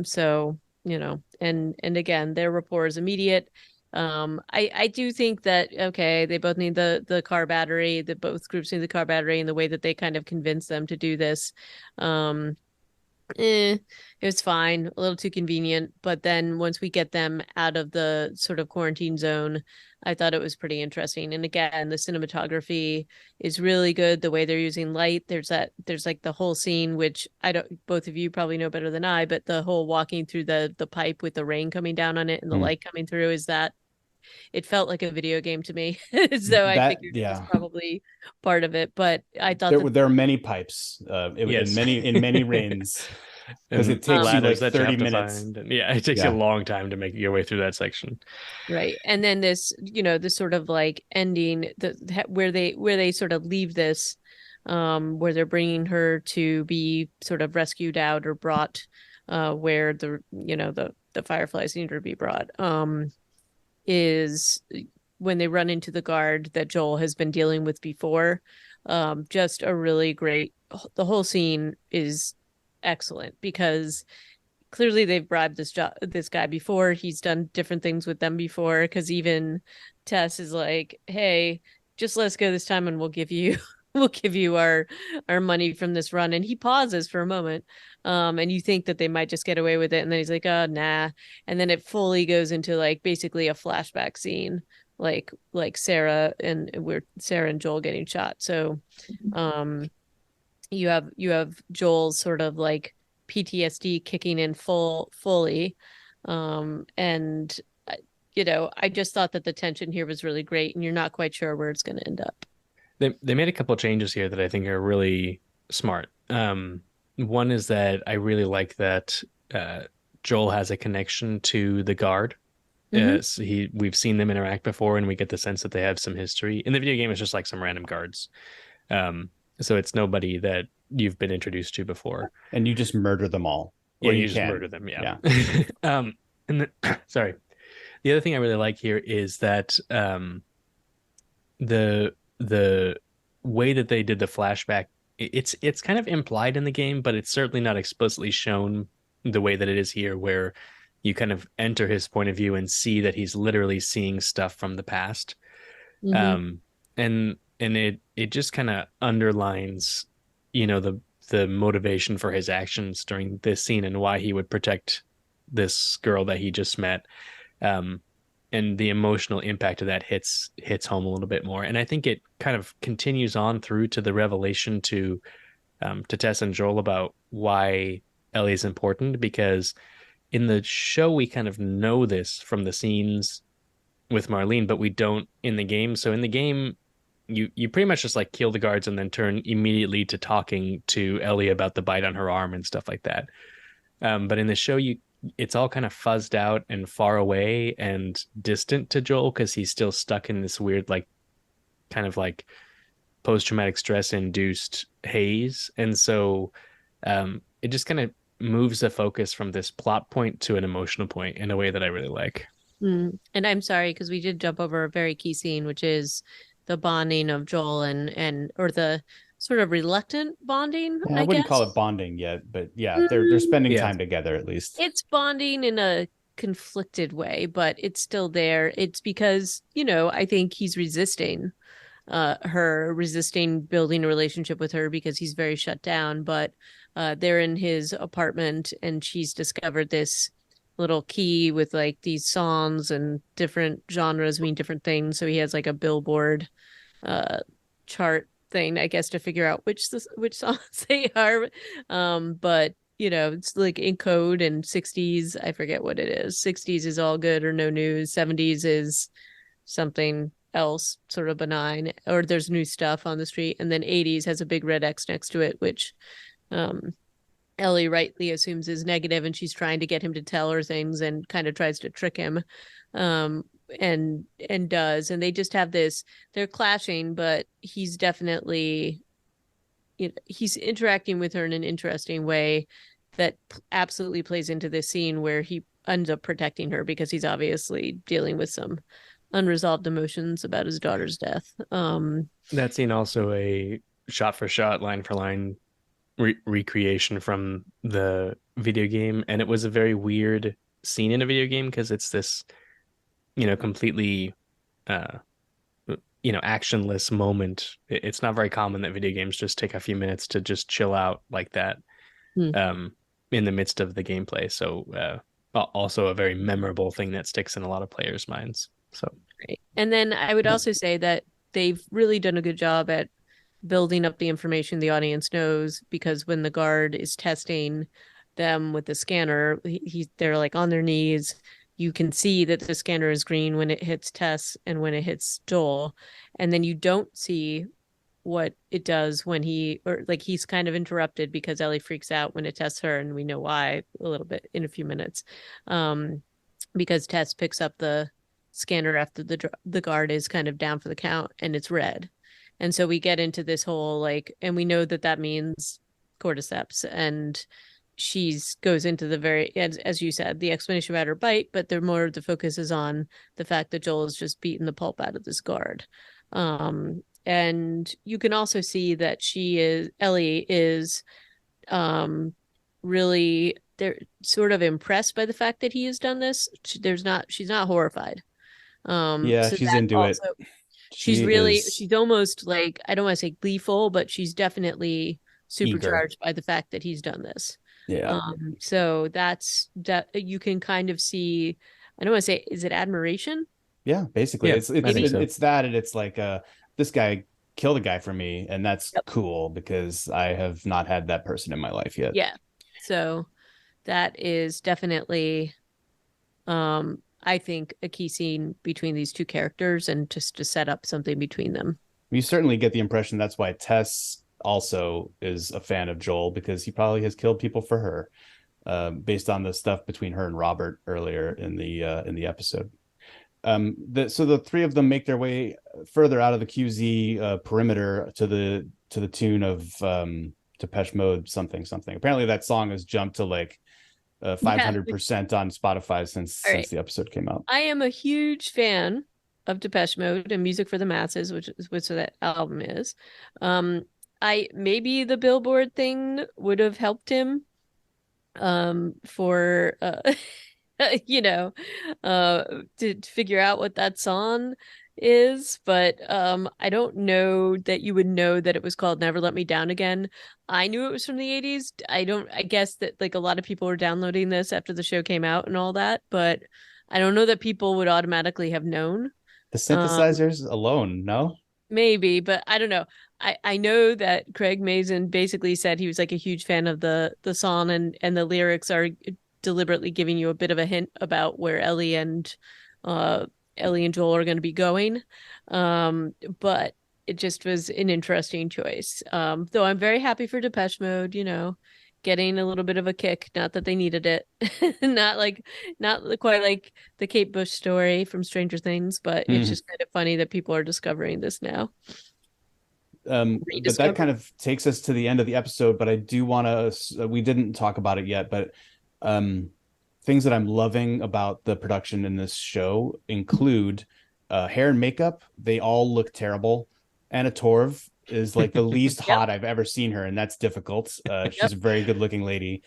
So, and again, their rapport is immediate. I do think that, okay, they both need the car battery, that both groups need the car battery, and the way that they kind of convince them to do this. It was fine, a little too convenient. But then once we get them out of the sort of quarantine zone, I thought it was pretty interesting. And again, the cinematography is really good. The way they're using light, there's like the whole scene, which both of you probably know better than I, but the whole walking through the pipe with the rain coming down on it and the light coming through, it felt like a video game to me. So I figured it was probably part of it, but I thought there are many pipes in many rains, because it takes you like 30 minutes. It takes you a long time to make your way through that section. Right. And then this sort of like ending where they sort of leave this, where they're bringing her to be sort of rescued out or brought where the Fireflies need her to be brought, is when they run into the guard that Joel has been dealing with before. Just a really great, the whole scene is excellent, because clearly they've bribed this guy before. He's done different things with them before, because even Tess is like, hey, just let us go this time and we'll give you our money from this run. And he pauses for a moment, and you think that they might just get away with it, and then he's like, oh nah, and then it fully goes into like basically a flashback scene, like Sarah and Joel getting shot. So you have Joel's sort of like PTSD kicking in fully, and I just thought that the tension here was really great, and you're not quite sure where it's going to end up. They made a couple of changes here that I think are really smart. One is that I really like that Joel has a connection to the guard. So we've seen them interact before, and we get the sense that they have some history. In the video game, it's just like some random guards. So it's nobody that you've been introduced to before. And you just murder them all. Or you just murder them, yeah. And then, sorry. The other thing I really like here is that the way that they did the flashback, it's kind of implied in the game, but it's certainly not explicitly shown the way that it is here, where you kind of enter his point of view and see that he's literally seeing stuff from the past. Mm-hmm. Um, and it just kind of underlines, the motivation for his actions during this scene and why he would protect this girl that he just met. Um, and the emotional impact of that hits home a little bit more. And I think it kind of continues on through to the revelation to Tess and Joel about why Ellie is important, because in the show we kind of know this from the scenes with Marlene, but we don't in the game. So in the game, you pretty much just like kill the guards and then turn immediately to talking to Ellie about the bite on her arm and stuff like that. But in the show, it's all kind of fuzzed out and far away and distant to Joel because he's still stuck in this weird, like, kind of like post-traumatic stress induced haze. And so it just kind of moves the focus from this plot point to an emotional point in a way that I really like. And I'm sorry, because we did jump over a very key scene, which is the bonding of Joel and or the sort of reluctant bonding, Yeah, I wouldn't call it bonding yet, but yeah, they're spending time together at least. It's bonding in a conflicted way, but it's still there. It's because, I think he's resisting resisting building a relationship with her because he's very shut down. But they're in his apartment and she's discovered this little key with like these songs, and different genres mean different things. So he has like a Billboard chart thing, I guess, to figure out which songs they are. But it's like in code, and 60s, I forget what it is. 60s is all good or no news. 70s is something else, sort of benign, or there's new stuff on the street. And then 80s has a big red X next to it, which Ellie rightly assumes is negative, and she's trying to get him to tell her things and kind of tries to trick him, and does. And they just have this, they're clashing, but he's definitely, he's interacting with her in an interesting way that absolutely plays into this scene where he ends up protecting her because he's obviously dealing with some unresolved emotions about his daughter's death. That scene also a shot for shot, line for line recreation from the video game, and it was a very weird scene in a video game because it's this completely actionless moment. It's not very common that video games just take a few minutes to just chill out like that in the midst of the gameplay. So also a very memorable thing that sticks in a lot of players' minds. So right. And then I would also say that they've really done a good job at building up the information the audience knows, because when the guard is testing them with the scanner, they're like on their knees. You can see that the scanner is green when it hits Tess and when it hits Joel. And then you don't see what it does when he's kind of interrupted because Ellie freaks out when it tests her, and we know why a little bit in a few minutes. Because Tess picks up the scanner after the guard is kind of down for the count, and it's red. And so we get into this whole and we know that means cordyceps, and goes into the very, as you said, the explanation about her bite, but the focus is on the fact that Joel has just beaten the pulp out of this guard. And you can also see that Ellie is really, they're sort of impressed by the fact that he has done this. She's not horrified. Yeah, so she's into it. She's almost like, I don't want to say gleeful, but she's definitely supercharged by the fact that he's done this. Yeah. So that you can kind of see, I don't want to say, is it admiration? Yeah, basically. Yeah, it's that, and it's like this guy killed a guy for me, and that's cool because I have not had that person in my life yet. Yeah. So that is definitely I think a key scene between these two characters, and just to set up something between them. You certainly get the impression that's why Tess also is a fan of Joel, because he probably has killed people for her, based on the stuff between her and Robert earlier in the episode. So the three of them make their way further out of the QZ perimeter to the tune of Depeche Mode something. Apparently that song has jumped to like Yeah. 500% on Spotify All right. since the episode came out. I am a huge fan of Depeche Mode and Music for the Masses, which that album is. I maybe the Billboard thing would have helped him for you know, to figure out what that song is, but I don't know that you would know that it was called Never Let Me Down Again. I knew it was from the 80s. I guess that like a lot of people were downloading this after the show came out and all that, but I don't know that people would automatically have known. The Um, synthesizers alone, no? maybe, but I don't know. I know that Craig Mazin basically said he was like a huge fan of the song, and the lyrics are deliberately giving you a bit of a hint about where uh Ellie and Joel are going to be going. But it just was an interesting choice. Though I'm very happy for Depeche Mode, getting a little bit of a kick. Not that they needed it. Not quite like the Kate Bush story from Stranger Things, but it's just kind of funny that people are discovering this now. But that kind of takes us to the end of the episode. But I do want to, we didn't talk about it yet, but things that I'm loving about the production in this show include hair and makeup. They all look terrible. Anna Torv is like the least hot I've ever seen her, and that's difficult. She's a very good looking lady.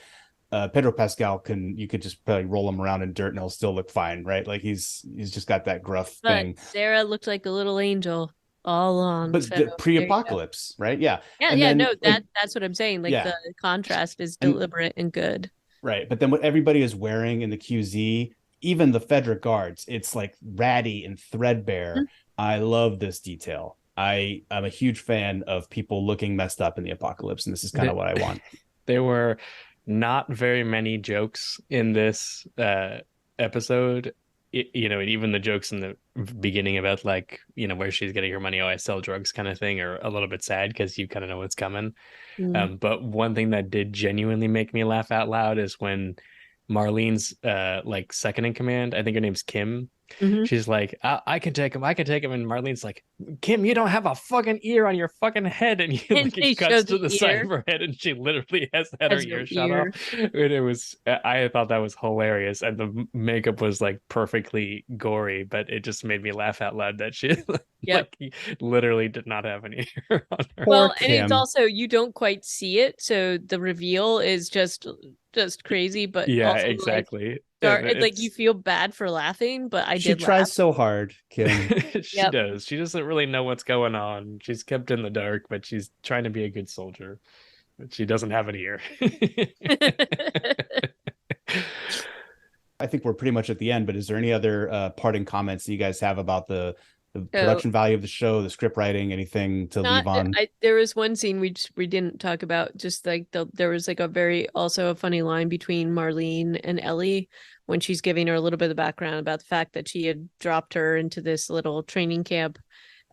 Pedro Pascal you could just probably roll him around in dirt and he'll still look fine, right? Like he's just got that gruff thing. Sarah looked like a little angel all along. But so pre-apocalypse, right? Yeah. Yeah, and yeah, then, no, that's what I'm saying. Like the contrast is deliberate and good. Right. But then what everybody is wearing in the QZ, even the Fedric guards, it's like ratty and threadbare. Mm-hmm. I love this detail. I'm a huge fan of people looking messed up in the apocalypse, and this is kind of what I want. There were not very many jokes in this episode. And even the jokes in the beginning about like, where she's getting her money, I sell drugs kind of thing, are a little bit sad because you kind of know what's coming. But one thing that did genuinely make me laugh out loud is when Marlene's like second in command, I think her name's Kim. Mm-hmm. She's like, I can take him. And Marlene's like, Kim, you don't have a fucking ear on your fucking head. And he cuts to the side of her head and she literally has had her ear shot off. And I thought that was hilarious. And the makeup was like perfectly gory, but it just made me laugh out loud that she like literally did not have an ear on her. Well, and it's also, you don't quite see it. So the reveal is just crazy, but yeah, also, exactly. Like you feel bad for laughing, but she tries laugh. So hard, Kim. She does. She doesn't really know what's going on. She's kept in the dark, but she's trying to be a good soldier. But she doesn't have an ear. I think we're pretty much at the end, but is there any other parting comments that you guys have about the production value of the show, the script writing, anything to leave on? There was one scene we didn't talk about, just like there was like a funny line between Marlene and Ellie when she's giving her a little bit of background about the fact that she had dropped her into this little training camp.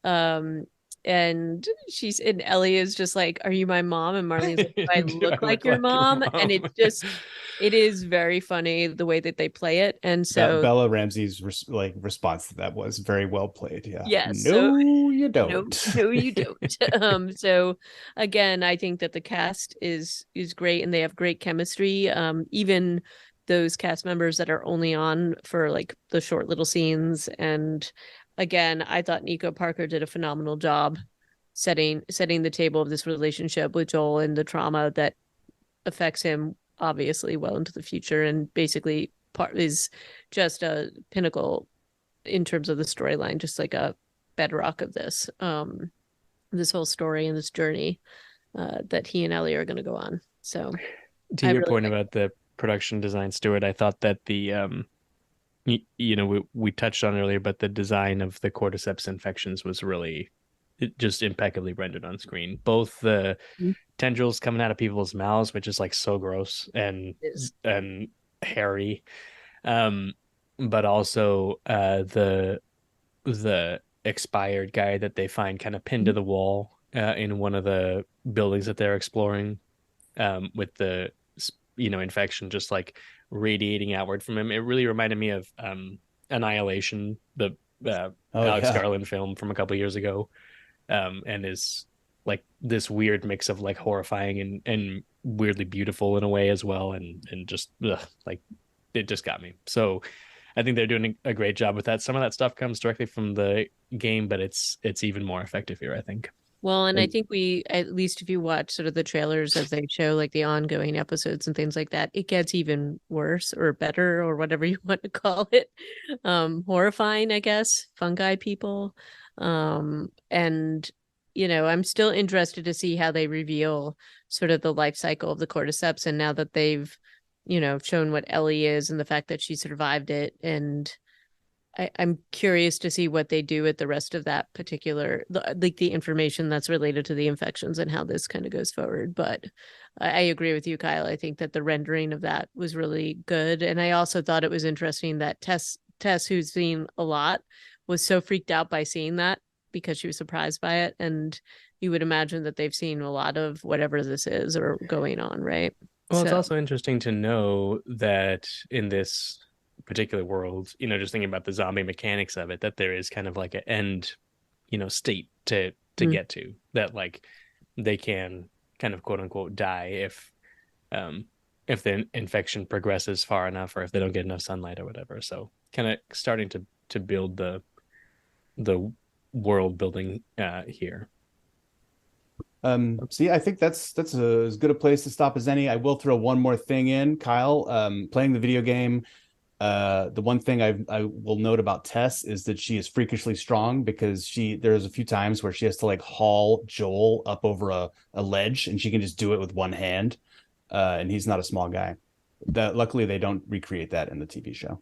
And Ellie is just like, "Are you my mom?" And Marlene's like, "Do I look like your mom?" And it is very funny the way that they play it. And so Bella Ramsey's response to that was very well played. Yeah. Yes. You don't. No, you don't. So again, I think that the cast is great and they have great chemistry. Even those cast members that are only on for like the short little scenes. And again, I thought Nico Parker did a phenomenal job setting the table of this relationship with Joel and the trauma that affects him obviously well into the future, and basically is just a pinnacle in terms of the storyline, just like a bedrock of this whole story and this journey that he and Ellie are going to go on. So to your point about the production design, Stuart, I thought that the we touched on earlier, but the design of the cordyceps infections was really just impeccably rendered on screen. Both the tendrils coming out of people's mouths, which is like so gross and hairy, but also the expired guy that they find kind of pinned to the wall in one of the buildings that they're exploring, with the infection just like radiating outward from him. It really reminded me of Annihilation, the Alex Garland film from a couple of years ago, and is like this weird mix of like horrifying and weirdly beautiful in a way as well, and just like it just got me. So I think they're doing a great job with that. Some of that stuff comes directly from the game, but it's even more effective here, I think. Well, and I think we, at least if you watch sort of the trailers as they show like the ongoing episodes and things like that, it gets even worse or better or whatever you want to call it. Horrifying, I guess. Fungi people. And I'm still interested to see how they reveal sort of the life cycle of the cordyceps. And now that they've, shown what Ellie is and the fact that she survived it, and I'm curious to see what they do with the rest of that particular, like the information that's related to the infections and how this kind of goes forward. But I agree with you, Kyle. I think that the rendering of that was really good. And I also thought it was interesting that Tess, who's seen a lot, was so freaked out by seeing that because she was surprised by it. And you would imagine that they've seen a lot of whatever this is or going on, right? Well, it's also interesting to know that in this particular world, just thinking about the zombie mechanics of it, that there is kind of like an end, state to get to, that like they can kind of quote unquote die if the infection progresses far enough, or if they don't get enough sunlight or whatever. So kind of starting to build the world building here. So yeah, I think that's as good a place to stop as any. I will throw one more thing in, Kyle. Playing the video game, the one thing I will note about Tess is that she is freakishly strong, because there's a few times where she has to like haul Joel up over a ledge, and she can just do it with one hand. And he's not a small guy. Luckily they don't recreate that in the TV show.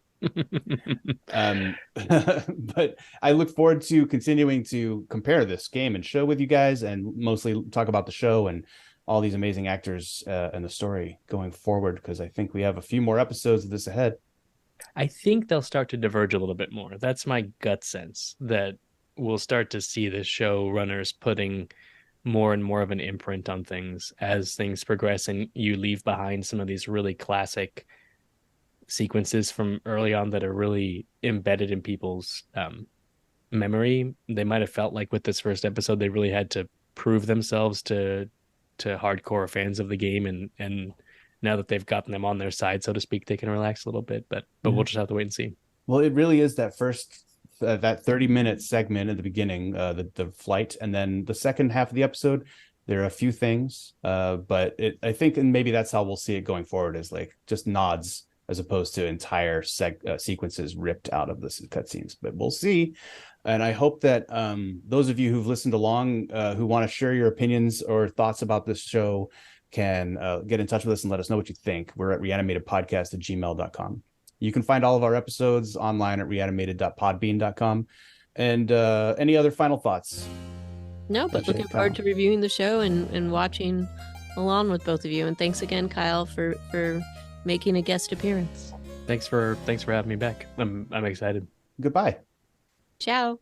But I look forward to continuing to compare this game and show with you guys, and mostly talk about the show and all these amazing actors and the story going forward, because I think we have a few more episodes of this ahead. I think they'll start to diverge a little bit more. That's my gut sense, that we'll start to see the showrunners putting more and more of an imprint on things as things progress, and you leave behind some of these really classic sequences from early on that are really embedded in people's memory. They might have felt like with this first episode they really had to prove themselves to hardcore fans of the game, and now that they've gotten them on their side, so to speak, they can relax a little bit. But we'll just have to wait and see. Well, it really is that first that 30-minute segment at the beginning, the flight, and then the second half of the episode, there are a few things, but I think, and maybe that's how we'll see it going forward, is like just nods as opposed to entire sequences ripped out of the cutscenes. But we'll see. And I hope that those of you who've listened along, who want to share your opinions or thoughts about this show, can get in touch with us and let us know what you think. We're at reanimatedpodcast@gmail.com. You can find all of our episodes online at reanimated.podbean.com. And any other final thoughts? No, but looking forward to reviewing the show and watching along with both of you. And thanks again, Kyle, for making a guest appearance. Thanks for having me back. I'm excited. Goodbye. Ciao.